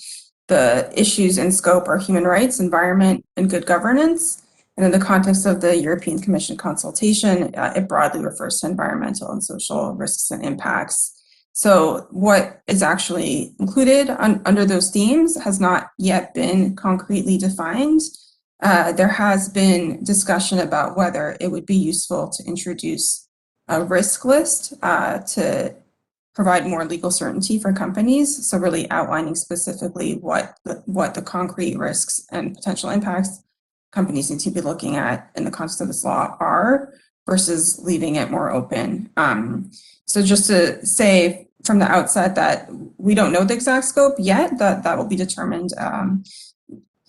the issues in scope are human rights, environment, and good governance. And in the context of the European Commission consultation, it broadly refers to environmental and social risks and impacts. So what is actually included under those themes has not yet been concretely defined. There has been discussion about whether it would be useful to introduce a risk list to provide more legal certainty for companies. So really outlining specifically what the concrete risks and potential impacts companies need to be looking at in the context of this law are, versus leaving it more open. So just to say from the outset that we don't know the exact scope yet, that will be determined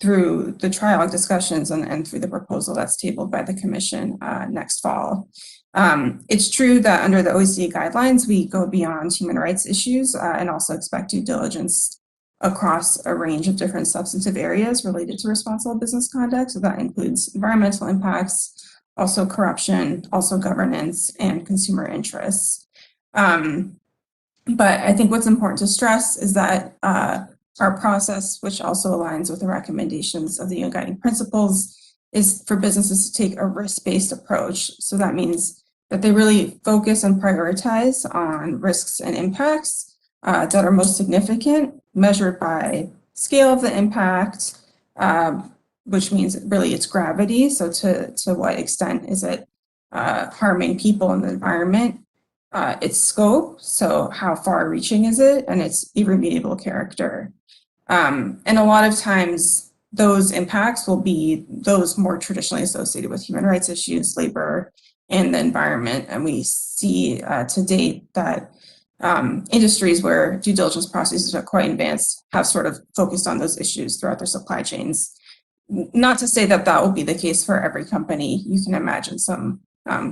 through the trialogue discussions and through the proposal that's tabled by the Commission next fall. It's true that under the OECD guidelines, we go beyond human rights issues and also expect due diligence across a range of different substantive areas related to responsible business conduct. So that includes environmental impacts, also corruption, also governance, and consumer interests. But I think what's important to stress is that our process, which also aligns with the recommendations of the UN Guiding Principles, is for businesses to take a risk-based approach. So that means that they really focus and prioritize on risks and impacts that are most significant, measured by scale of the impact, which means really its gravity. So to what extent is it harming people and the environment? Its scope, so how far-reaching is it, and its irremediable character. And a lot of times those impacts will be those more traditionally associated with human rights issues, labor, and the environment. And we see to date that industries where due diligence processes are quite advanced have sort of focused on those issues throughout their supply chains. Not to say that that will be the case for every company. You can imagine some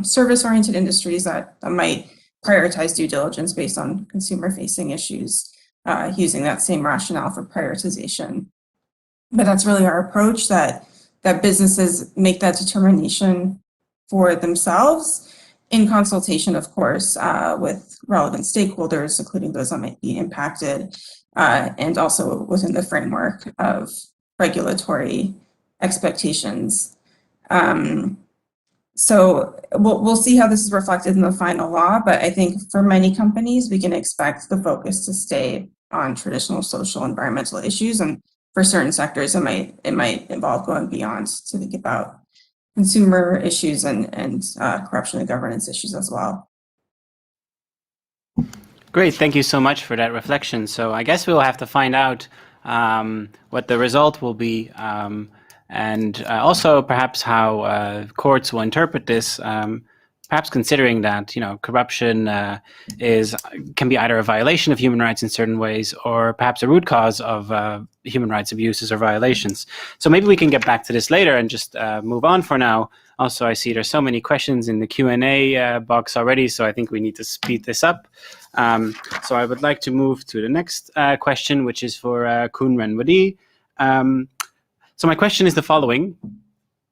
service-oriented industries that might prioritize due diligence based on consumer-facing issues, using that same rationale for prioritization. But that's really our approach, that businesses make that determination for themselves in consultation, of course, with relevant stakeholders, including those that might be impacted, and also within the framework of regulatory expectations. So we'll see how this is reflected in the final law, but I think for many companies, we can expect the focus to stay on traditional social environmental issues, and for certain sectors, it might involve going beyond to think about consumer issues and corruption and governance issues as well. Great, thank you so much for that reflection. So I guess we'll have to find out what the result will be, and also perhaps how courts will interpret this. Perhaps considering that corruption can be either a violation of human rights in certain ways, or perhaps a root cause of human rights abuses or violations. So maybe we can get back to this later and just move on for now. Also, I see there's so many questions in the Q&A box already, so I think we need to speed this up. So I would like to move to the next question, which is for Koen Renwadi. So my question is the following.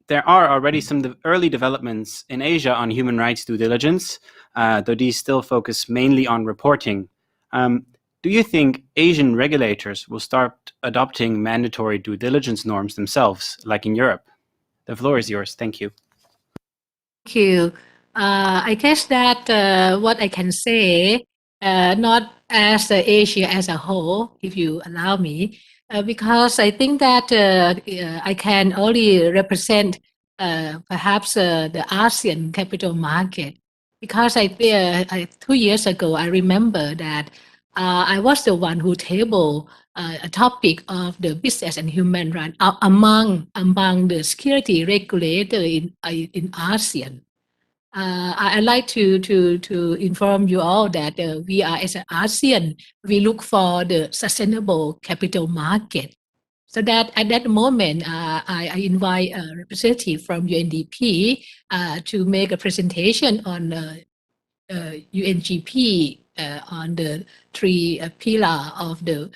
There are already some early developments in Asia on human rights due diligence, though these still focus mainly on reporting. Do you think Asian regulators will start adopting mandatory due diligence norms themselves, like in Europe? The floor is yours. Thank you. Thank you. I guess that what I can say, not as Asia as a whole, if you allow me, because I think that I can only represent perhaps the ASEAN capital market. Because 2 years ago, I remember that I was the one who tabled a topic of the business and human rights among the security regulator in ASEAN. I'd like to inform you all that we are, as an ASEAN, we look for the sustainable capital market. So that at that moment, I invite a representative from UNDP to make a presentation on UNGP on the three pillar of the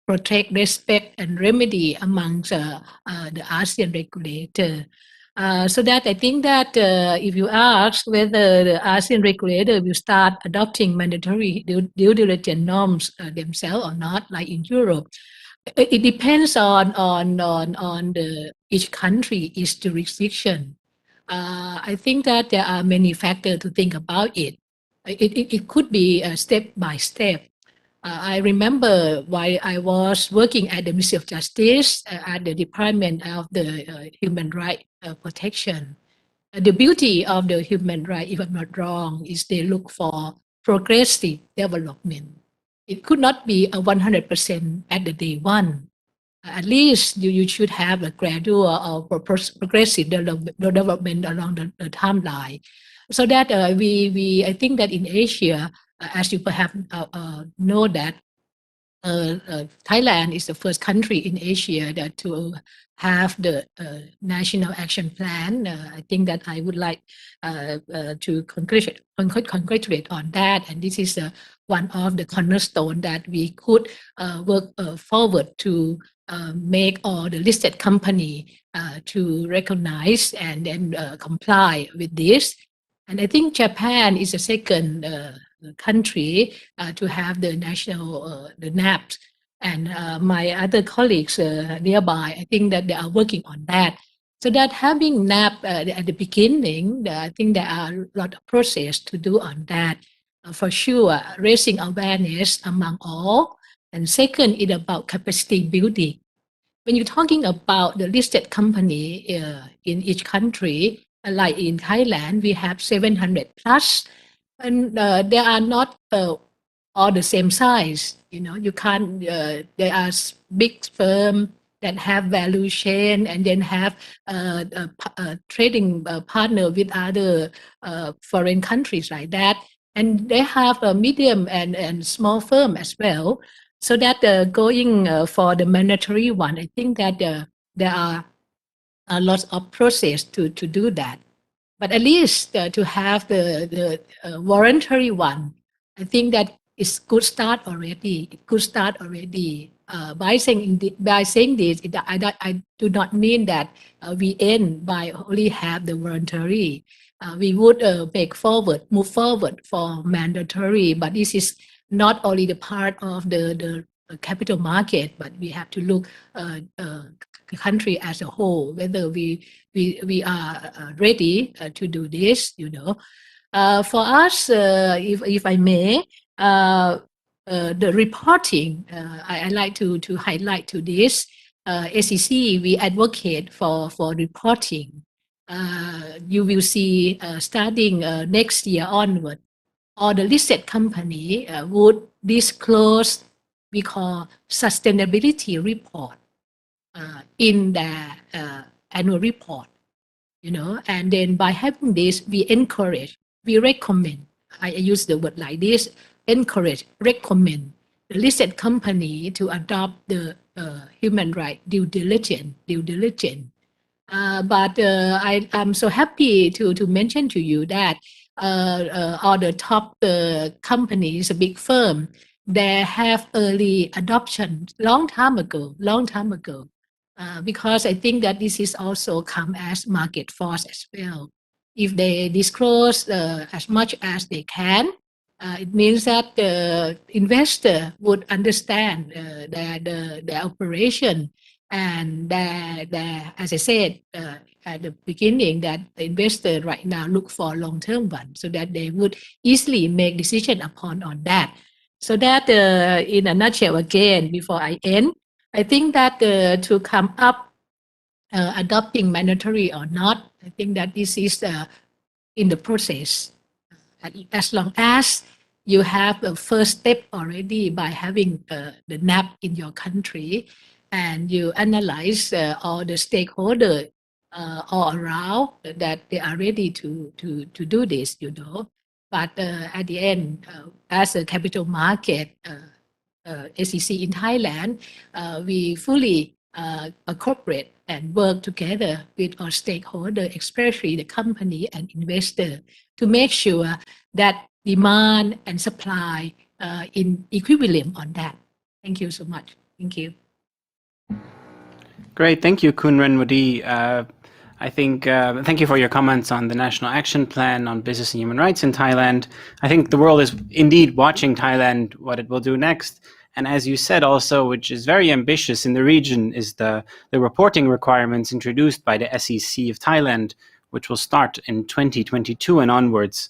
protect, respect, and remedy amongst the ASEAN regulator. So that I think that if you ask whether the ASEAN regulator will start adopting mandatory due diligence norms themselves or not, like in Europe, it depends on the each country, each jurisdiction. I think that there are many factors to think about it. It could be step by step. I remember while I was working at the Ministry of Justice at the Department of the Human Rights Protection. The beauty of the human right, if I'm not wrong, is they look for progressive development. It could not be a 100% at the day one. At least you should have a gradual or progressive development along the timeline. So that I think that in Asia, as you perhaps know that Thailand is the first country in Asia that to have the national action plan. I think that I would like to congratulate on that. And this is one of the cornerstone that we could work forward to make all the listed company to recognize and then comply with this. And I think Japan is the second country to have the national the NAPs, and my other colleagues nearby, I think that they are working on that. So that having NAP at the beginning, I think there are a lot of process to do on that. For sure, raising awareness among all, and second, it about capacity building. When you're talking about the listed company in each country, like in Thailand, we have 700 plus, and they are not all the same size. You know, you can't. There are big firm that have value chain and then have trading partner with other foreign countries like that, and they have a medium and small firm as well. So that going for the mandatory one, I think that there are a lot of process to do that. But at least to have the voluntary one, I think that it's good start already. It could start already. By saying this, I do not mean that we end by only have the voluntary. We would move forward for mandatory, but this is not only the part of the capital market, but we have to look the country as a whole, whether we are ready to do this, you know. For us, if I may, the reporting, I like to highlight to this. SEC, we advocate for reporting. You will see starting next year onward, all the listed company would disclose we call sustainability report in their annual report, you know. And then by having this, we encourage, we recommend, I use the word like this, encourage, recommend the listed company to adopt the human right due diligence. But I'm so happy to mention to you that all the top companies, a big firm, they have early adoption long time ago, because I think that this is also come as market force as well. If they disclose as much as they can, it means that the investor would understand their operation, and as I said at the beginning, that the investor right now look for long-term one, so that they would easily make decision upon on that. So that in a nutshell, again, before I end, I think that to come up adopting mandatory or not, I think that this is in the process. As long as you have a first step already by having the NAP in your country, and you analyze all the stakeholder all around that they are ready to do this, But at the end, as a capital market, SEC in Thailand, we fully cooperate and work together with our stakeholder, especially the company and investor, to make sure that demand and supply in equilibrium on that. Thank you so much. Thank you. Great, thank you, Kunran Modi. I think thank you for your comments on the National Action Plan on Business and Human Rights in Thailand. I think the world is indeed watching Thailand, what it will do next. And as you said also, which is very ambitious in the region, is the reporting requirements introduced by the SEC of Thailand, which will start in 2022 and onwards,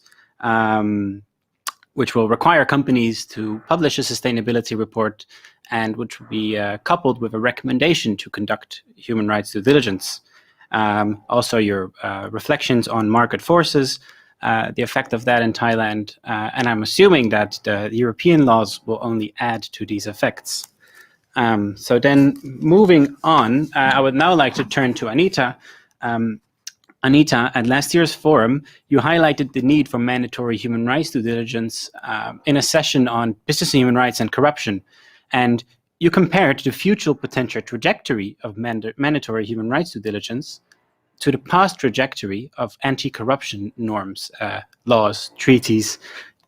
which will require companies to publish a sustainability report and which will be coupled with a recommendation to conduct human rights due diligence. Also your reflections on market forces, the effect of that in Thailand, and I'm assuming that the European laws will only add to these effects. So then moving on, I would now like to turn to Anita. Anita, at last year's forum, you highlighted the need for mandatory human rights due diligence in a session on business and human rights and corruption. And you compared the future potential trajectory of mandatory human rights due diligence to the past trajectory of anti-corruption norms, laws, treaties.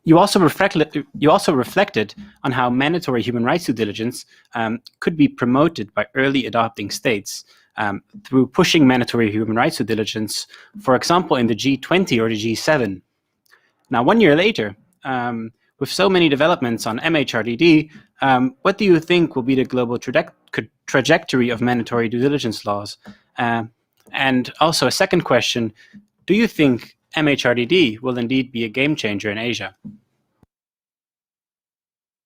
You also reflected on how mandatory human rights due diligence could be promoted by early adopting states through pushing mandatory human rights due diligence, for example, in the G20 or the G7. Now, 1 year later, with so many developments on MHRDD, what do you think will be the global trajectory of mandatory due diligence laws? And also a second question, do you think MHRDD will indeed be a game changer in Asia?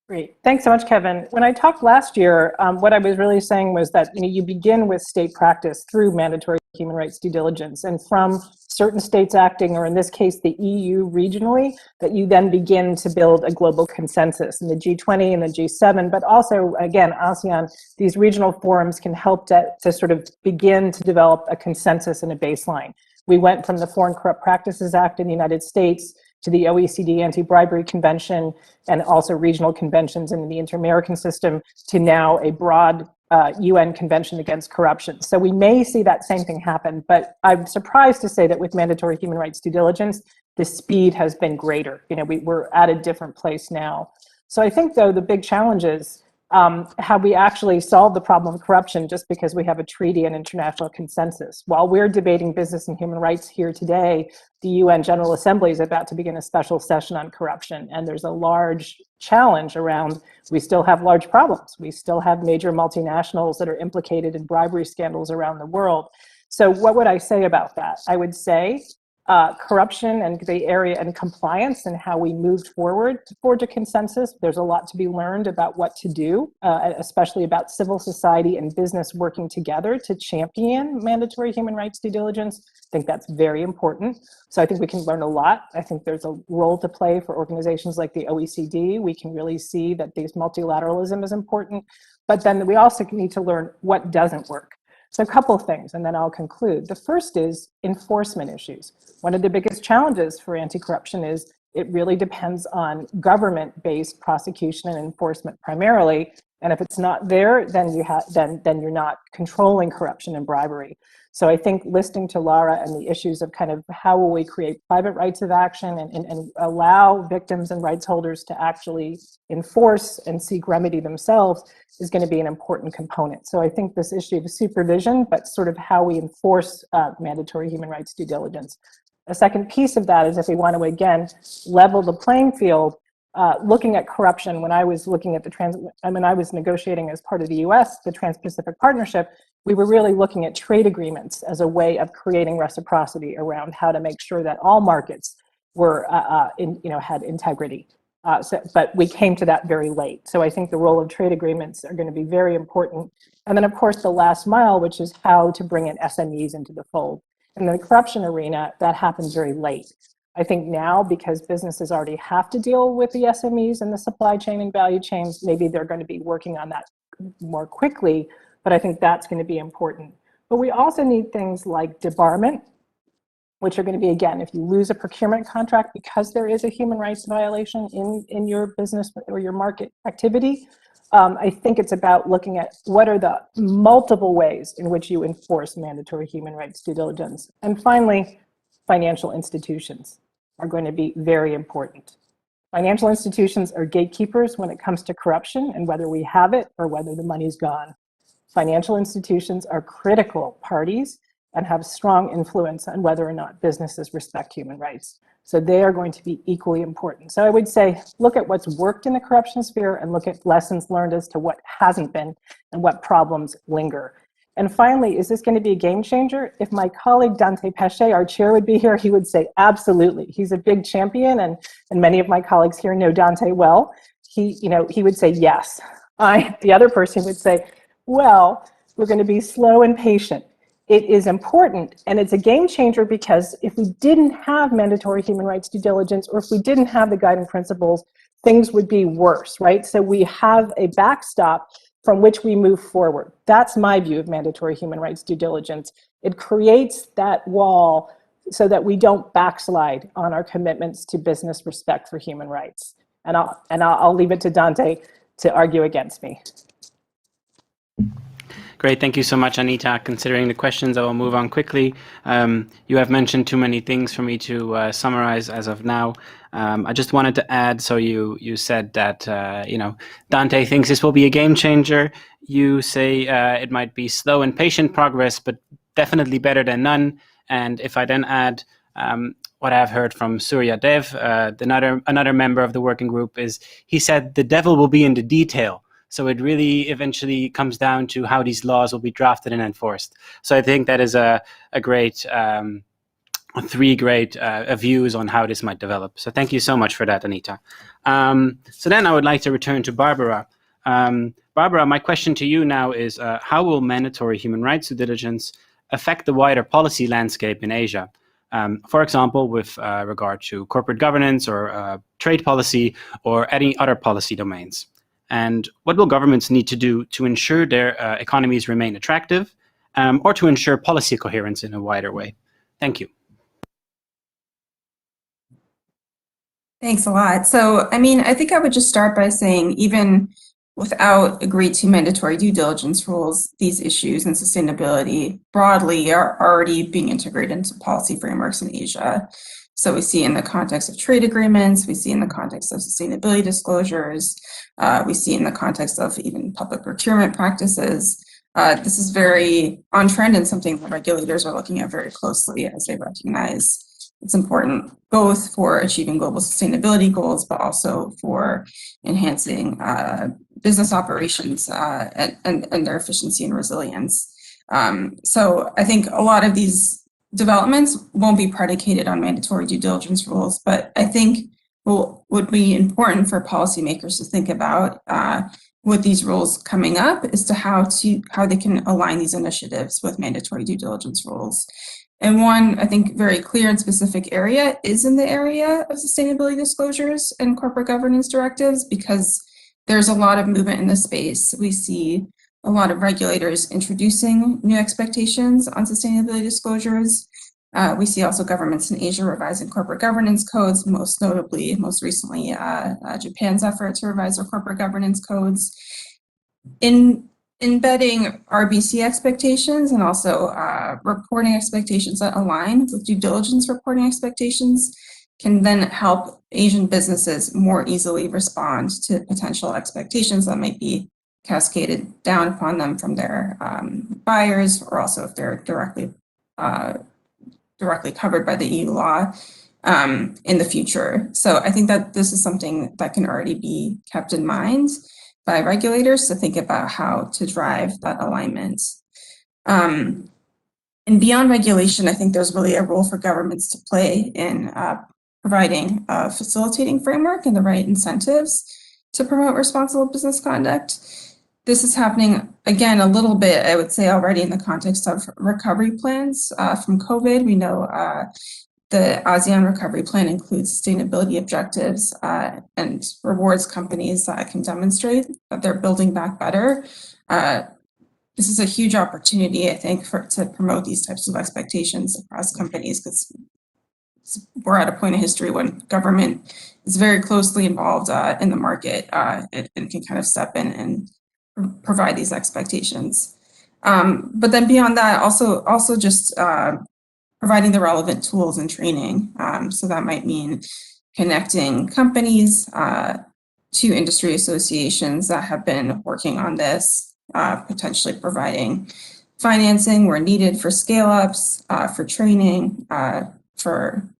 Great. Thanks so much, Kevin. When I talked last year, what I was really saying was that you begin with state practice through mandatory human rights due diligence, and from certain states acting, or in this case, the EU regionally, that you then begin to build a global consensus in the G20 and the G7, but also, again, ASEAN, these regional forums can help to sort of begin to develop a consensus and a baseline. We went from the Foreign Corrupt Practices Act in the United States to the OECD Anti-Bribery Convention and also regional conventions in the Inter-American system to now a broad UN Convention Against Corruption. So we may see that same thing happen, but I'm surprised to say that with mandatory human rights due diligence, the speed has been greater. We're at a different place now. So I think, though, the big challenge is how we actually solve the problem of corruption just because we have a treaty and international consensus. While we're debating business and human rights here today, the UN General Assembly is about to begin a special session on corruption, and there's a large challenge around, we still have large problems. We still have major multinationals that are implicated in bribery scandals around the world. So what would I say about that? I would say corruption and the area and compliance and how we moved forward to consensus. There's a lot to be learned about what to do, especially about civil society and business working together to champion mandatory human rights due diligence. I think that's very important. So I think we can learn a lot. I think there's a role to play for organizations like the OECD. We can really see that this multilateralism is important, but then we also need to learn what doesn't work. So a couple of things, and then I'll conclude. The first is enforcement issues. One of the biggest challenges for anti-corruption is it really depends on government-based prosecution and enforcement primarily. And if it's not there, then you're not controlling corruption and bribery. So I think listening to Lara and the issues of kind of how will we create private rights of action and allow victims and rights holders to actually enforce and seek remedy themselves is going to be an important component. So I think this issue of supervision, but sort of how we enforce mandatory human rights due diligence. A second piece of that is if we want to, again, level the playing field, looking at corruption, when I was looking at I was negotiating as part of the US, the Trans-Pacific Partnership, we were really looking at trade agreements as a way of creating reciprocity around how to make sure that all markets were, had integrity. But we came to that very late. So I think the role of trade agreements are going to be very important. And then, of course, the last mile, which is how to bring in SMEs into the fold. In the corruption arena, that happens very late. I think now, because businesses already have to deal with the SMEs and the supply chain and value chains, maybe they're going to be working on that more quickly, but I think that's going to be important. But we also need things like debarment, which are going to be, again, if you lose a procurement contract because there is a human rights violation in your business or your market activity, I think it's about looking at what are the multiple ways in which you enforce mandatory human rights due diligence. And finally, financial institutions are going to be very important. Financial institutions are gatekeepers when it comes to corruption and whether we have it or whether the money's gone. Financial institutions are critical parties and have strong influence on whether or not businesses respect human rights. So they are going to be equally important. So I would say, look at what's worked in the corruption sphere and look at lessons learned as to what hasn't been and what problems linger. And finally, is this going to be a game changer? If my colleague Dante Pesce, our chair, would be here, he would say absolutely. He's a big champion, and many of my colleagues here know Dante well. He would say yes. The other person would say, well, we're going to be slow and patient. It is important, and it's a game changer because if we didn't have mandatory human rights due diligence, or if we didn't have the guiding principles, things would be worse, right? So we have a backstop from which we move forward. That's my view of mandatory human rights due diligence. It creates that wall so that we don't backslide on our commitments to business respect for human rights. And I'll leave it to Dante to argue against me. Great, thank you so much, Anita. Considering the questions, I will move on quickly. You have mentioned too many things for me to summarize as of now. I just wanted to add, so you said that, Dante thinks this will be a game changer. You say it might be slow and patient progress, but definitely better than none. And if I then add what I've heard from Surya Dev, another member of the working group, is he said the devil will be in the detail. So it really eventually comes down to how these laws will be drafted and enforced. So I think that is a great, three great views on how this might develop. So thank you so much for that, Anita. So then I would like to return to Barbara. Barbara, my question to you now is, how will mandatory human rights due diligence affect the wider policy landscape in Asia? For example, with regard to corporate governance or trade policy or any other policy domains. And what will governments need to do to ensure their economies remain attractive or to ensure policy coherence in a wider way? Thank you. Thanks a lot. So, I think I would just start by saying, even without agreed to mandatory due diligence rules, these issues and sustainability broadly are already being integrated into policy frameworks in Asia. So we see in the context of trade agreements, we see in the context of sustainability disclosures, we see in the context of even public procurement practices. This is very on trend and something that regulators are looking at very closely as they recognize it's important both for achieving global sustainability goals, but also for enhancing business operations and their efficiency and resilience. So I think a lot of these developments won't be predicated on mandatory due diligence rules, but I think what would be important for policymakers to think about with these rules coming up is to how they can align these initiatives with mandatory due diligence rules. And one, I think, very clear and specific area is in the area of sustainability disclosures and corporate governance directives, because there's a lot of movement in this space. We see a lot of regulators introducing new expectations on sustainability disclosures. We see also governments in Asia revising corporate governance codes, most recently, Japan's effort to revise their corporate governance codes. In embedding RBC expectations and also reporting expectations that align with due diligence reporting expectations can then help Asian businesses more easily respond to potential expectations that might be cascaded down upon them from their buyers, or also if they're directly covered by the EU law in the future. So I think that this is something that can already be kept in mind by regulators to think about how to drive that alignment. And beyond regulation, I think there's really a role for governments to play in providing a facilitating framework and the right incentives to promote responsible business conduct. This is happening, again, a little bit, I would say, already in the context of recovery plans from COVID. We know the ASEAN Recovery Plan includes sustainability objectives and rewards companies that can demonstrate that they're building back better. this is a huge opportunity, I think, to promote these types of expectations across companies, because we're at a point in history when government is very closely involved in the market and can kind of step in and provide these expectations. But then beyond that, also just providing the relevant tools and training. So that might mean connecting companies to industry associations that have been working on this, potentially providing financing where needed for scale-ups, for training, for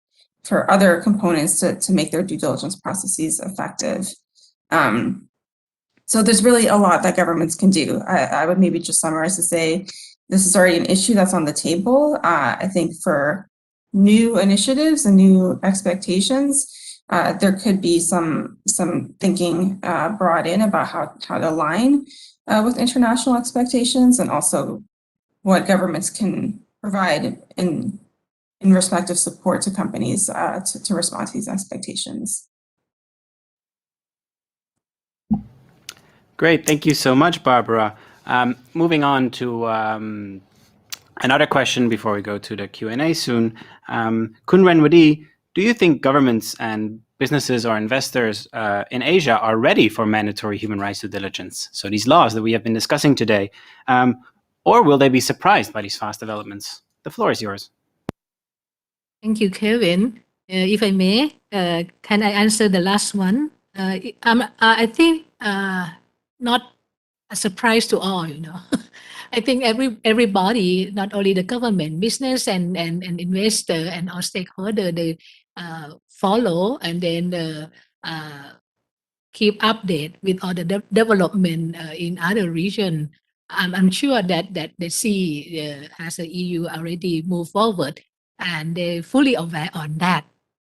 other components to make their due diligence processes effective. So there's really a lot that governments can do. I would maybe just summarize to say this is already an issue that's on the table. I think for new initiatives and new expectations, there could be some thinking brought in about how to align with international expectations, and also what governments can provide in respective support to companies to respond to these expectations. Great, thank you so much, Barbara. Moving on to another question before we go to the Q&A soon. Kunren Wadi, do you think governments and businesses or investors in Asia are ready for mandatory human rights due diligence? So these laws that we have been discussing today, or will they be surprised by these fast developments? The floor is yours. Thank you, Kevin. If I may, can I answer the last one? I think not a surprise to all, I think everybody, not only the government, business and investor and all stakeholder, they follow and then keep update with all the development in other region. I'm sure that they see as the EU already move forward and they're fully aware on that.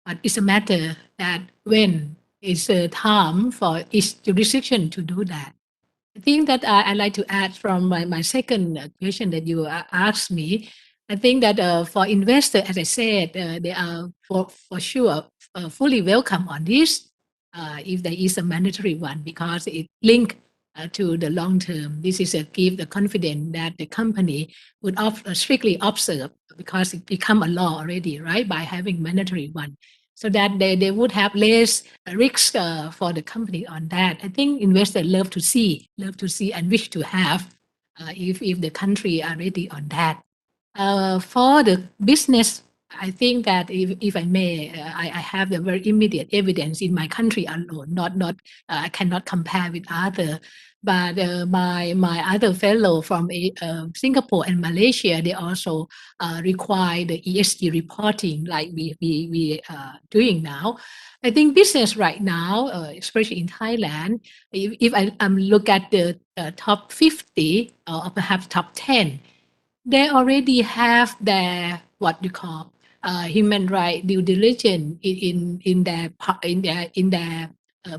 But it's a matter that when is the time for each jurisdiction to do that. I think that I'd like to add from my second question that you asked me. I think that for investors, as I said, they are for sure fully welcome on this if there is a mandatory one, because it linked to the long term. This is give the confidence that the company would strictly observe, because it become a law already, right, by having mandatory one. So that they would have less risk for the company on that. I think investors love to see and wish to have if the country are ready on that. For the business, I think that if I may, I have the very immediate evidence in my country alone. Not I cannot compare with other. But my other fellow from Singapore and Malaysia, they also require the ESG reporting like we doing now. I think business right now, especially in Thailand, if I look at the top 50 or perhaps top 10, they already have their what you call human right due diligence in their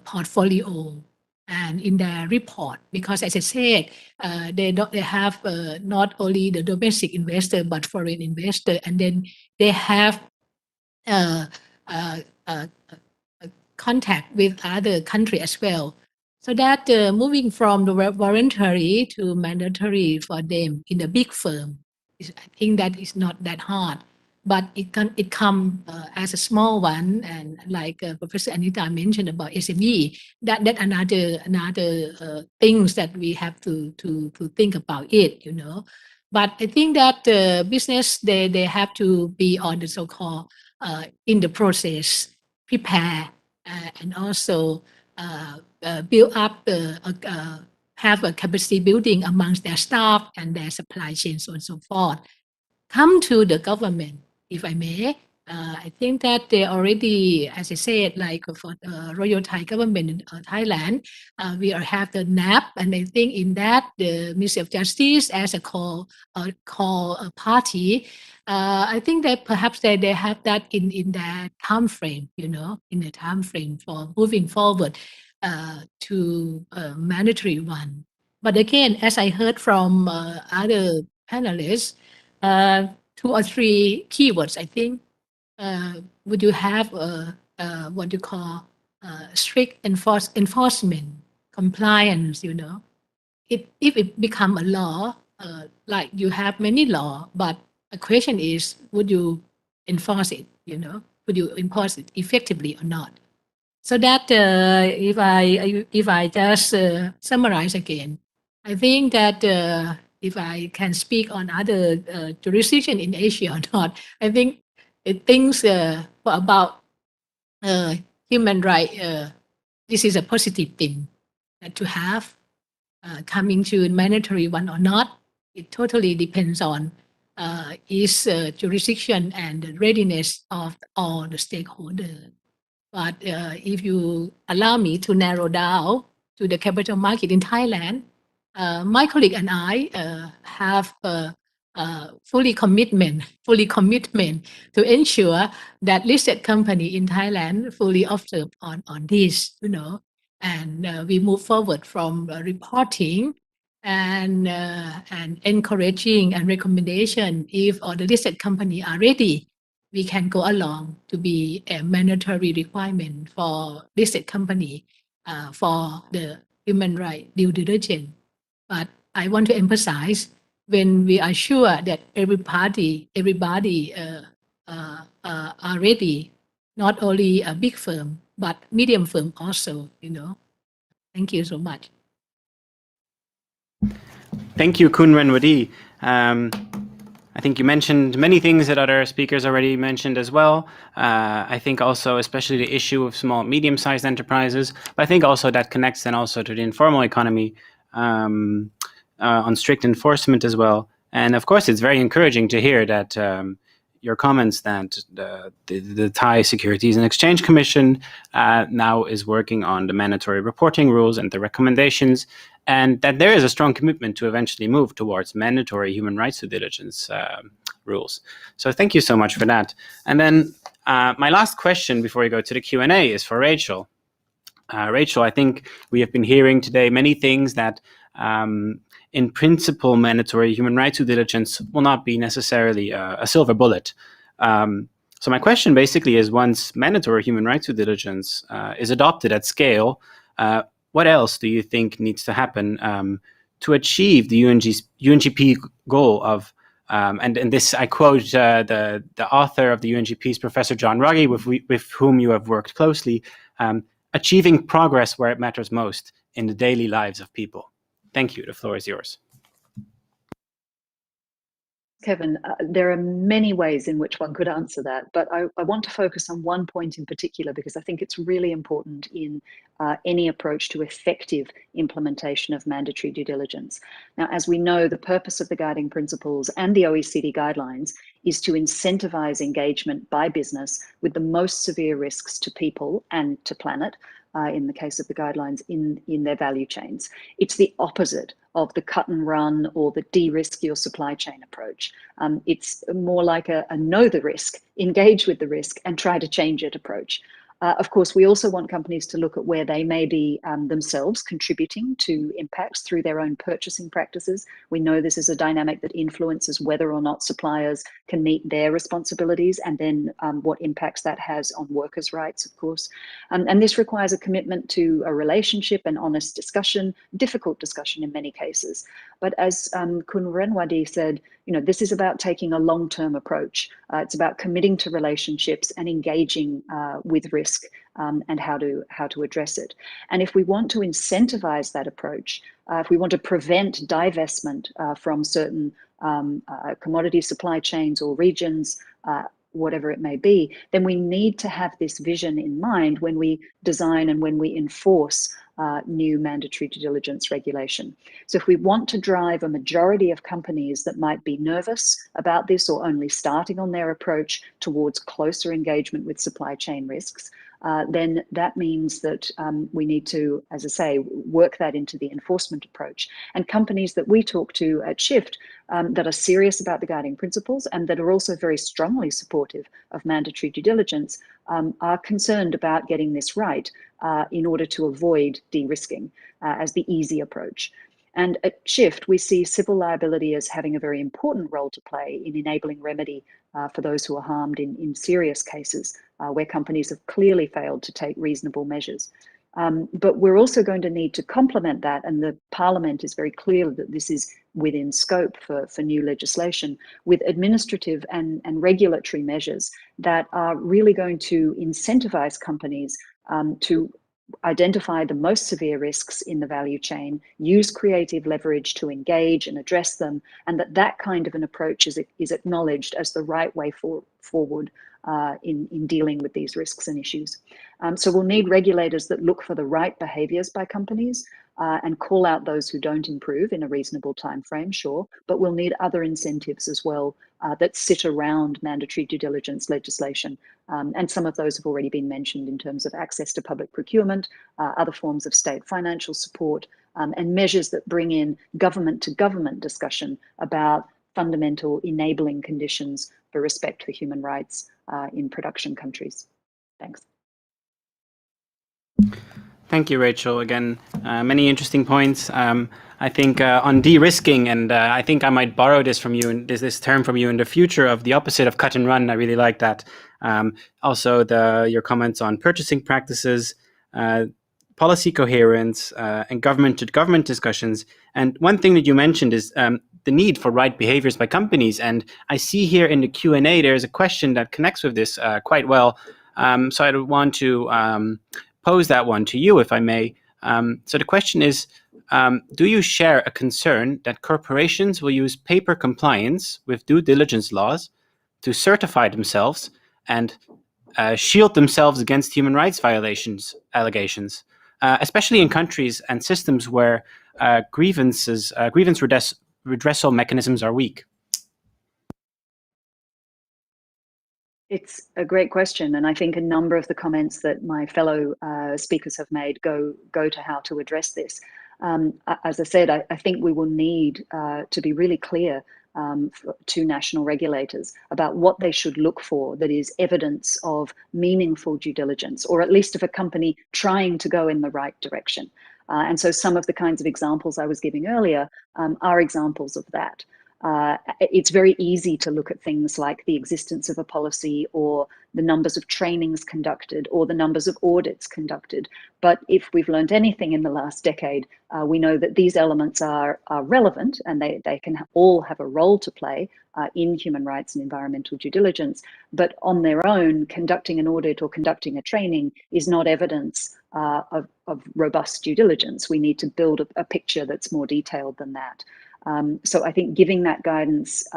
portfolio and in their report, because as I said, they have not only the domestic investor but foreign investor, and then they have contact with other country as well. So that moving from the voluntary to mandatory for them in a big firm, I think that is not that hard. But it come as a small one, and like Professor Anita mentioned about SME, that another things that we have to think about it, But I think that business they have to be on the so-called in the process, prepare and also build up have a capacity building amongst their staff and their supply chain, so on and so forth. Come to the government, if I may. I think that they already, as I said, like for the Royal Thai government in Thailand, we have the NAP, and I think in that the Ministry of Justice as a call party. I think that perhaps they have that in their time frame, in the time frame for moving forward to a mandatory one. But again, as I heard from other panelists, 2 or 3 keywords, I think. Would you have what you call strict enforcement, compliance, if it become a law, like you have many law, but the question is, would you enforce it? Would you enforce it effectively or not? So that if I just summarize again, I think that if I can speak on other jurisdiction in Asia or not, I think things about human right. This is a positive thing to have. Coming to mandatory one or not, it totally depends on its jurisdiction and the readiness of all the stakeholders. But if you allow me to narrow down to the capital market in Thailand, my colleague and I have fully commitment to ensure that listed company in Thailand fully observe on this, and we move forward from reporting and encouraging and recommendation. If all the listed company are ready, we can go along to be a mandatory requirement for listed company for the human right due diligence. But I want to emphasize, when we are sure that everybody are ready, not only a big firm, but medium firm also, Thank you so much. Thank you, Kunren Wadi. I think you mentioned many things that other speakers already mentioned as well. I think also, especially the issue of small, medium-sized enterprises, but I think also that connects then also to the informal economy on strict enforcement as well. And of course, it's very encouraging to hear that your comments that the Thai Securities and Exchange Commission now is working on the mandatory reporting rules and the recommendations, and that there is a strong commitment to eventually move towards mandatory human rights due diligence rules. So thank you so much for that. And then my last question before we go to the Q&A is for Rachel. Rachel, I think we have been hearing today many things that in principle, mandatory human rights due diligence will not be necessarily a silver bullet. So my question basically is, once mandatory human rights due diligence is adopted at scale, what else do you think needs to happen to achieve the UNGP goal of, and this I quote the author of the UNGP's Professor John Ruggie, with whom you have worked closely, achieving progress where it matters most in the daily lives of people. Thank you. The floor is yours. Kevin, there are many ways in which one could answer that, but I want to focus on one point in particular because I think it's really important in any approach to effective implementation of mandatory due diligence. Now, as we know, the purpose of the guiding principles and the OECD guidelines is to incentivize engagement by business with the most severe risks to people and to planet, in the case of the guidelines, in their value chains. It's the opposite of the cut and run or the de-risk your supply chain approach. It's more like a know the risk, engage with the risk, and try to change it approach. Of course, we also want companies to look at where they may be themselves contributing to impacts through their own purchasing practices. We know this is a dynamic that influences whether or not suppliers can meet their responsibilities, and then what impacts that has on workers' rights, of course. And this requires a commitment to a relationship and honest discussion, difficult discussion in many cases. But as Kunren Wadi said, this is about taking a long-term approach. It's about committing to relationships and engaging with risk and how to address it. And if we want to incentivize that approach, if we want to prevent divestment from certain commodity supply chains or regions, whatever it may be, then we need to have this vision in mind when we design and when we enforce new mandatory due diligence regulation. So if we want to drive a majority of companies that might be nervous about this or only starting on their approach towards closer engagement with supply chain risks, then that means that we need to, as I say, work that into the enforcement approach. And companies that we talk to at Shift that are serious about the guiding principles and that are also very strongly supportive of mandatory due diligence are concerned about getting this right in order to avoid de-risking as the easy approach. And at Shift, we see civil liability as having a very important role to play in enabling remedy for those who are harmed in serious cases where companies have clearly failed to take reasonable measures. But we're also going to need to complement that, and the Parliament is very clear that this is within scope for new legislation with administrative and regulatory measures that are really going to incentivize companies to identify the most severe risks in the value chain, use creative leverage to engage and address them, and that kind of an approach is acknowledged as the right way forward in dealing with these risks and issues. So we'll need regulators that look for the right behaviors by companies and call out those who don't improve in a reasonable time frame, sure, but we'll need other incentives as well that sit around mandatory due diligence legislation. And some of those have already been mentioned in terms of access to public procurement, other forms of state financial support, and measures that bring in government-to-government discussion about fundamental enabling conditions for respect for human rights in production countries. Thanks. Thank you, Rachel. Again, many interesting points. I think on de-risking, and I think I might borrow this from you, and this term from you in the future of the opposite of cut and run. I really like that. Also, your comments on purchasing practices, policy coherence, and government-to-government discussions. And one thing that you mentioned is the need for right behaviors by companies. And I see here in the Q&A, there's a question that connects with this quite well. So I want to pose that one to you, if I may. So the question is, do you share a concern that corporations will use paper compliance with due diligence laws to certify themselves and shield themselves against human rights violations allegations, especially in countries and systems where grievance redressal mechanisms are weak? It's a great question, and I think a number of the comments that my fellow speakers have made go to how to address this. As I said, I think we will need to be really clear to national regulators about what they should look for that is evidence of meaningful due diligence, or at least of a company trying to go in the right direction. And so some of the kinds of examples I was giving earlier are examples of that. It's very easy to look at things like the existence of a policy or the numbers of trainings conducted or the numbers of audits conducted. But if we've learned anything in the last decade, we know that these elements are relevant, and they can all have a role to play in human rights and environmental due diligence. But on their own, conducting an audit or conducting a training is not evidence of robust due diligence. We need to build a picture that's more detailed than that. So I think giving that guidance,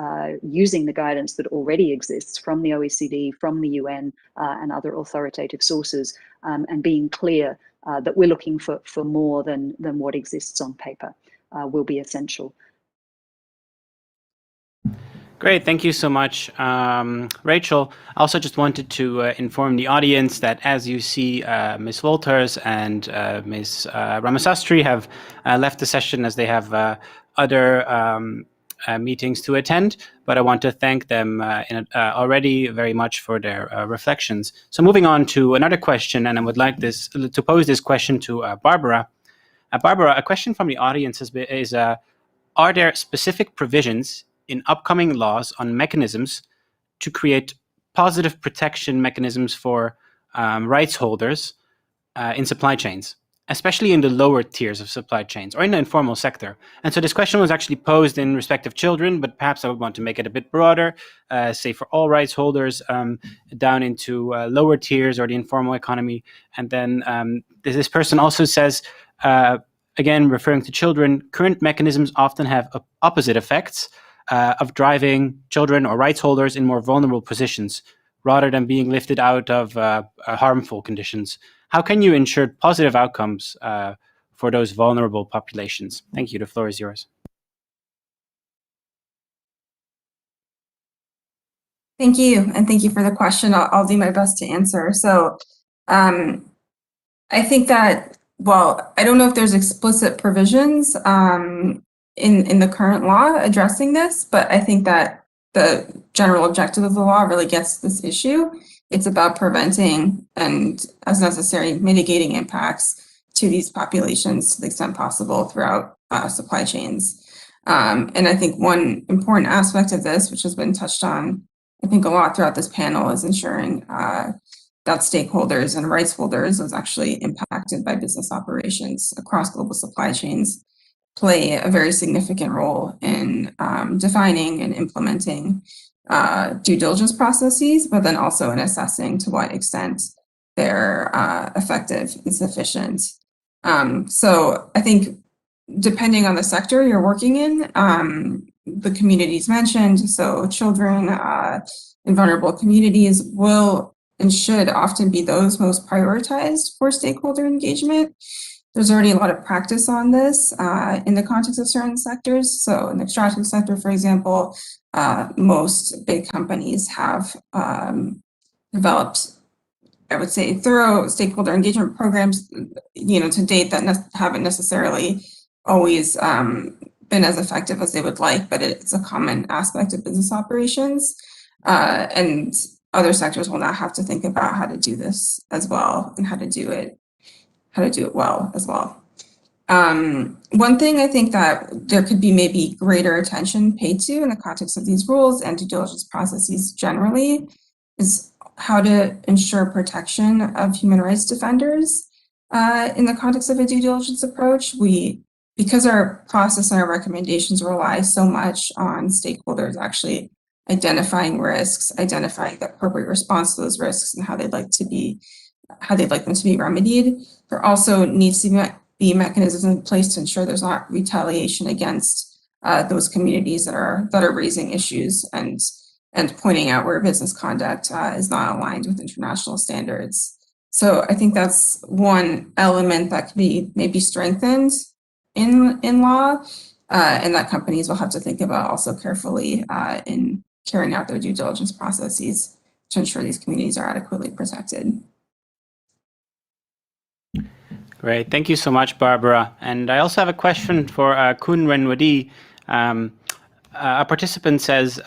using the guidance that already exists from the OECD, from the UN, and other authoritative sources, and being clear that we're looking for more than what exists on paper will be essential. Great, thank you so much, Rachel. I also just wanted to inform the audience that, as you see, Ms. Wolters and Ms. Ramasastry have left the session as they have other meetings to attend, but I want to thank them already very much for their reflections. So moving on to another question, and I would like to pose this question to Barbara. Barbara, a question from the audience is are there specific provisions in upcoming laws on mechanisms to create positive protection mechanisms for rights holders in supply chains, especially in the lower tiers of supply chains or in the informal sector? And so this question was actually posed in respect of children, but perhaps I would want to make it a bit broader, say for all rights holders down into lower tiers or the informal economy. And then this person also says, again, referring to children, current mechanisms often have opposite effects of driving children or rights holders in more vulnerable positions rather than being lifted out of harmful conditions. How can you ensure positive outcomes for those vulnerable populations? Thank you. The floor is yours. Thank you, and thank you for the question. I'll do my best to answer. So I think that, well, I don't know if there's explicit provisions in the current law addressing this, but I think that the general objective of the law really gets this issue. It's about preventing and, as necessary, mitigating impacts to these populations to the extent possible throughout supply chains. And I think one important aspect of this, which has been touched on, I think, a lot throughout this panel, is ensuring that stakeholders and rights holders, those actually impacted by business operations across global supply chains, play a very significant role in defining and implementing due diligence processes, but then also in assessing to what extent they're effective and sufficient. So I think depending on the sector you're working in, the communities mentioned, so children and vulnerable communities will and should often be those most prioritized for stakeholder engagement. There's already a lot of practice on this in the context of certain sectors. So in the extractive sector, for example, most big companies have developed, I would say, thorough stakeholder engagement programs, to date that haven't necessarily always been as effective as they would like, but it's a common aspect of business operations. And other sectors will now have to think about how to do this as well and how to do it well as well. One thing I think that there could be maybe greater attention paid to in the context of these rules and due diligence processes generally is how to ensure protection of human rights defenders in the context of a due diligence approach. Because our process and our recommendations rely so much on stakeholders actually identifying risks, identifying the appropriate response to those risks and how they'd like them to be remedied. There also needs to be mechanisms in place to ensure there's not retaliation against those communities that are raising issues and pointing out where business conduct is not aligned with international standards. So I think that's one element that can be maybe strengthened in law, and that companies will have to think about also carefully in carrying out their due diligence processes to ensure these communities are adequately protected. Great, thank you so much, Barbara. And I also have a question for Kun Renwadi. A participant says,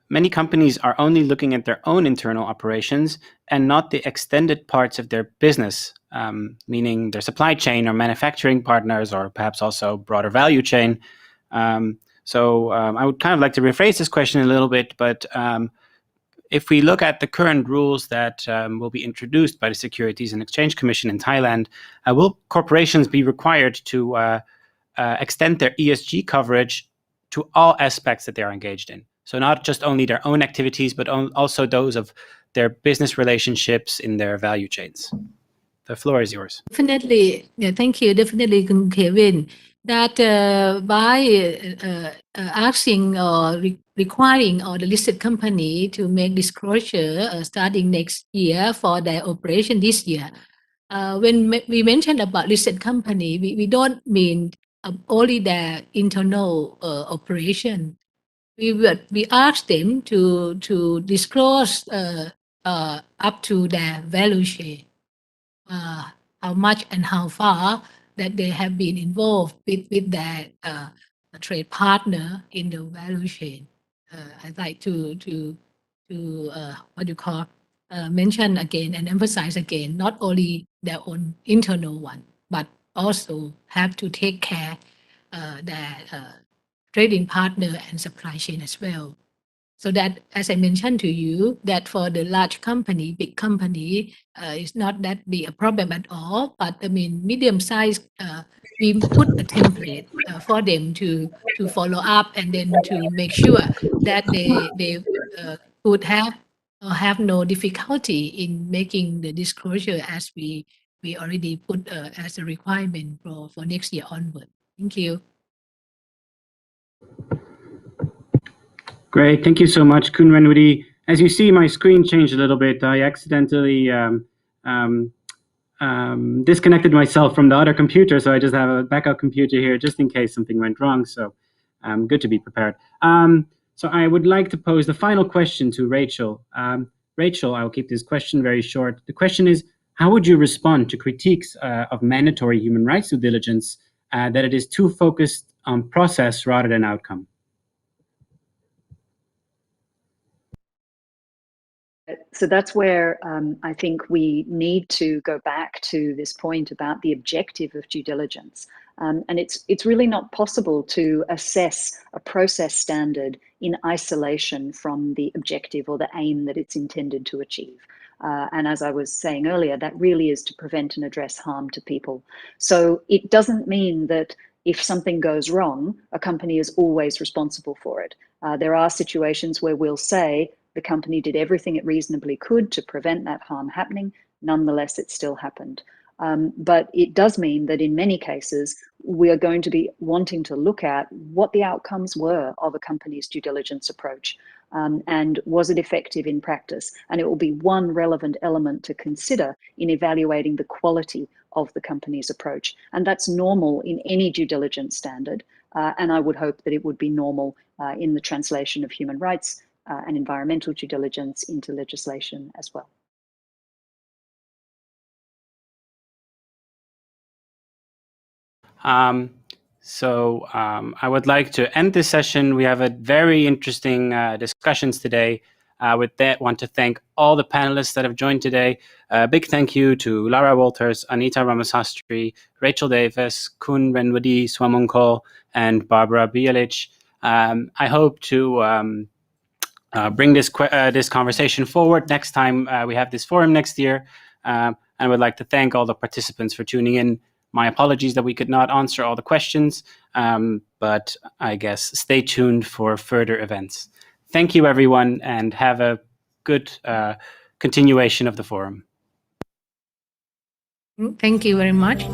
many companies are only looking at their own internal operations and not the extended parts of their business, meaning their supply chain or manufacturing partners, or perhaps also broader value chain. So I would kind of like to rephrase this question a little bit, but if we look at the current rules that will be introduced by the Securities and Exchange Commission in Thailand, will corporations be required to extend their ESG coverage to all aspects that they are engaged in? So not just only their own activities, but also those of their business relationships in their value chains. The floor is yours. Definitely, yeah, thank you. Definitely, Kevin, that by asking or requiring all the listed company to make disclosure starting next year for their operation this year. When we mention about listed company, we don't mean only their internal operation. We ask them to disclose up to their value chain. How much and how far that they have been involved with their trade partner in the value chain. I'd like to mention again and emphasize again, not only their own internal one, but also have to take care their trading partner and supply chain as well. So that, as I mentioned to you, that for the large company, big company, it's not that be a problem at all. But I mean, medium size, we put a template for them to follow up and then to make sure that they could have no difficulty in making the disclosure as we already put as a requirement for next year onward. Thank you. Great, thank you so much, Kun Renwadi. As you see, my screen changed a little bit. I accidentally disconnected myself from the other computer, so I just have a backup computer here just in case something went wrong. So good to be prepared. So I would like to pose the final question to Rachel. Rachel, I'll keep this question very short. The question is, how would you respond to critiques of mandatory human rights due diligence that it is too focused on process rather than outcome? So that's where I think we need to go back to this point about the objective of due diligence. And it's really not possible to assess a process standard in isolation from the objective or the aim that it's intended to achieve. And as I was saying earlier, that really is to prevent and address harm to people. So it doesn't mean that if something goes wrong, a company is always responsible for it. There are situations where we'll say the company did everything it reasonably could to prevent that harm happening. Nonetheless, it still happened. But it does mean that in many cases, we are going to be wanting to look at what the outcomes were of a company's due diligence approach. And was it effective in practice? And it will be one relevant element to consider in evaluating the quality of the company's approach. And that's normal in any due diligence standard. And I would hope that it would be normal in the translation of human rights and environmental due diligence into legislation as well. I would like to end this session. We have a very interesting discussions today. With that, want to thank all the panelists that have joined today. Big thank you to Lara Walters, Anita Ramasastry, Rachel Davis, Kun Renwadi Swamunkol, and Barbara Bielich. I hope to bring this conversation forward next time we have this forum next year. And I would like to thank all the participants for tuning in. My apologies that we could not answer all the questions, but I guess stay tuned for further events. Thank you, everyone, and have a good continuation of the forum. Thank you very much.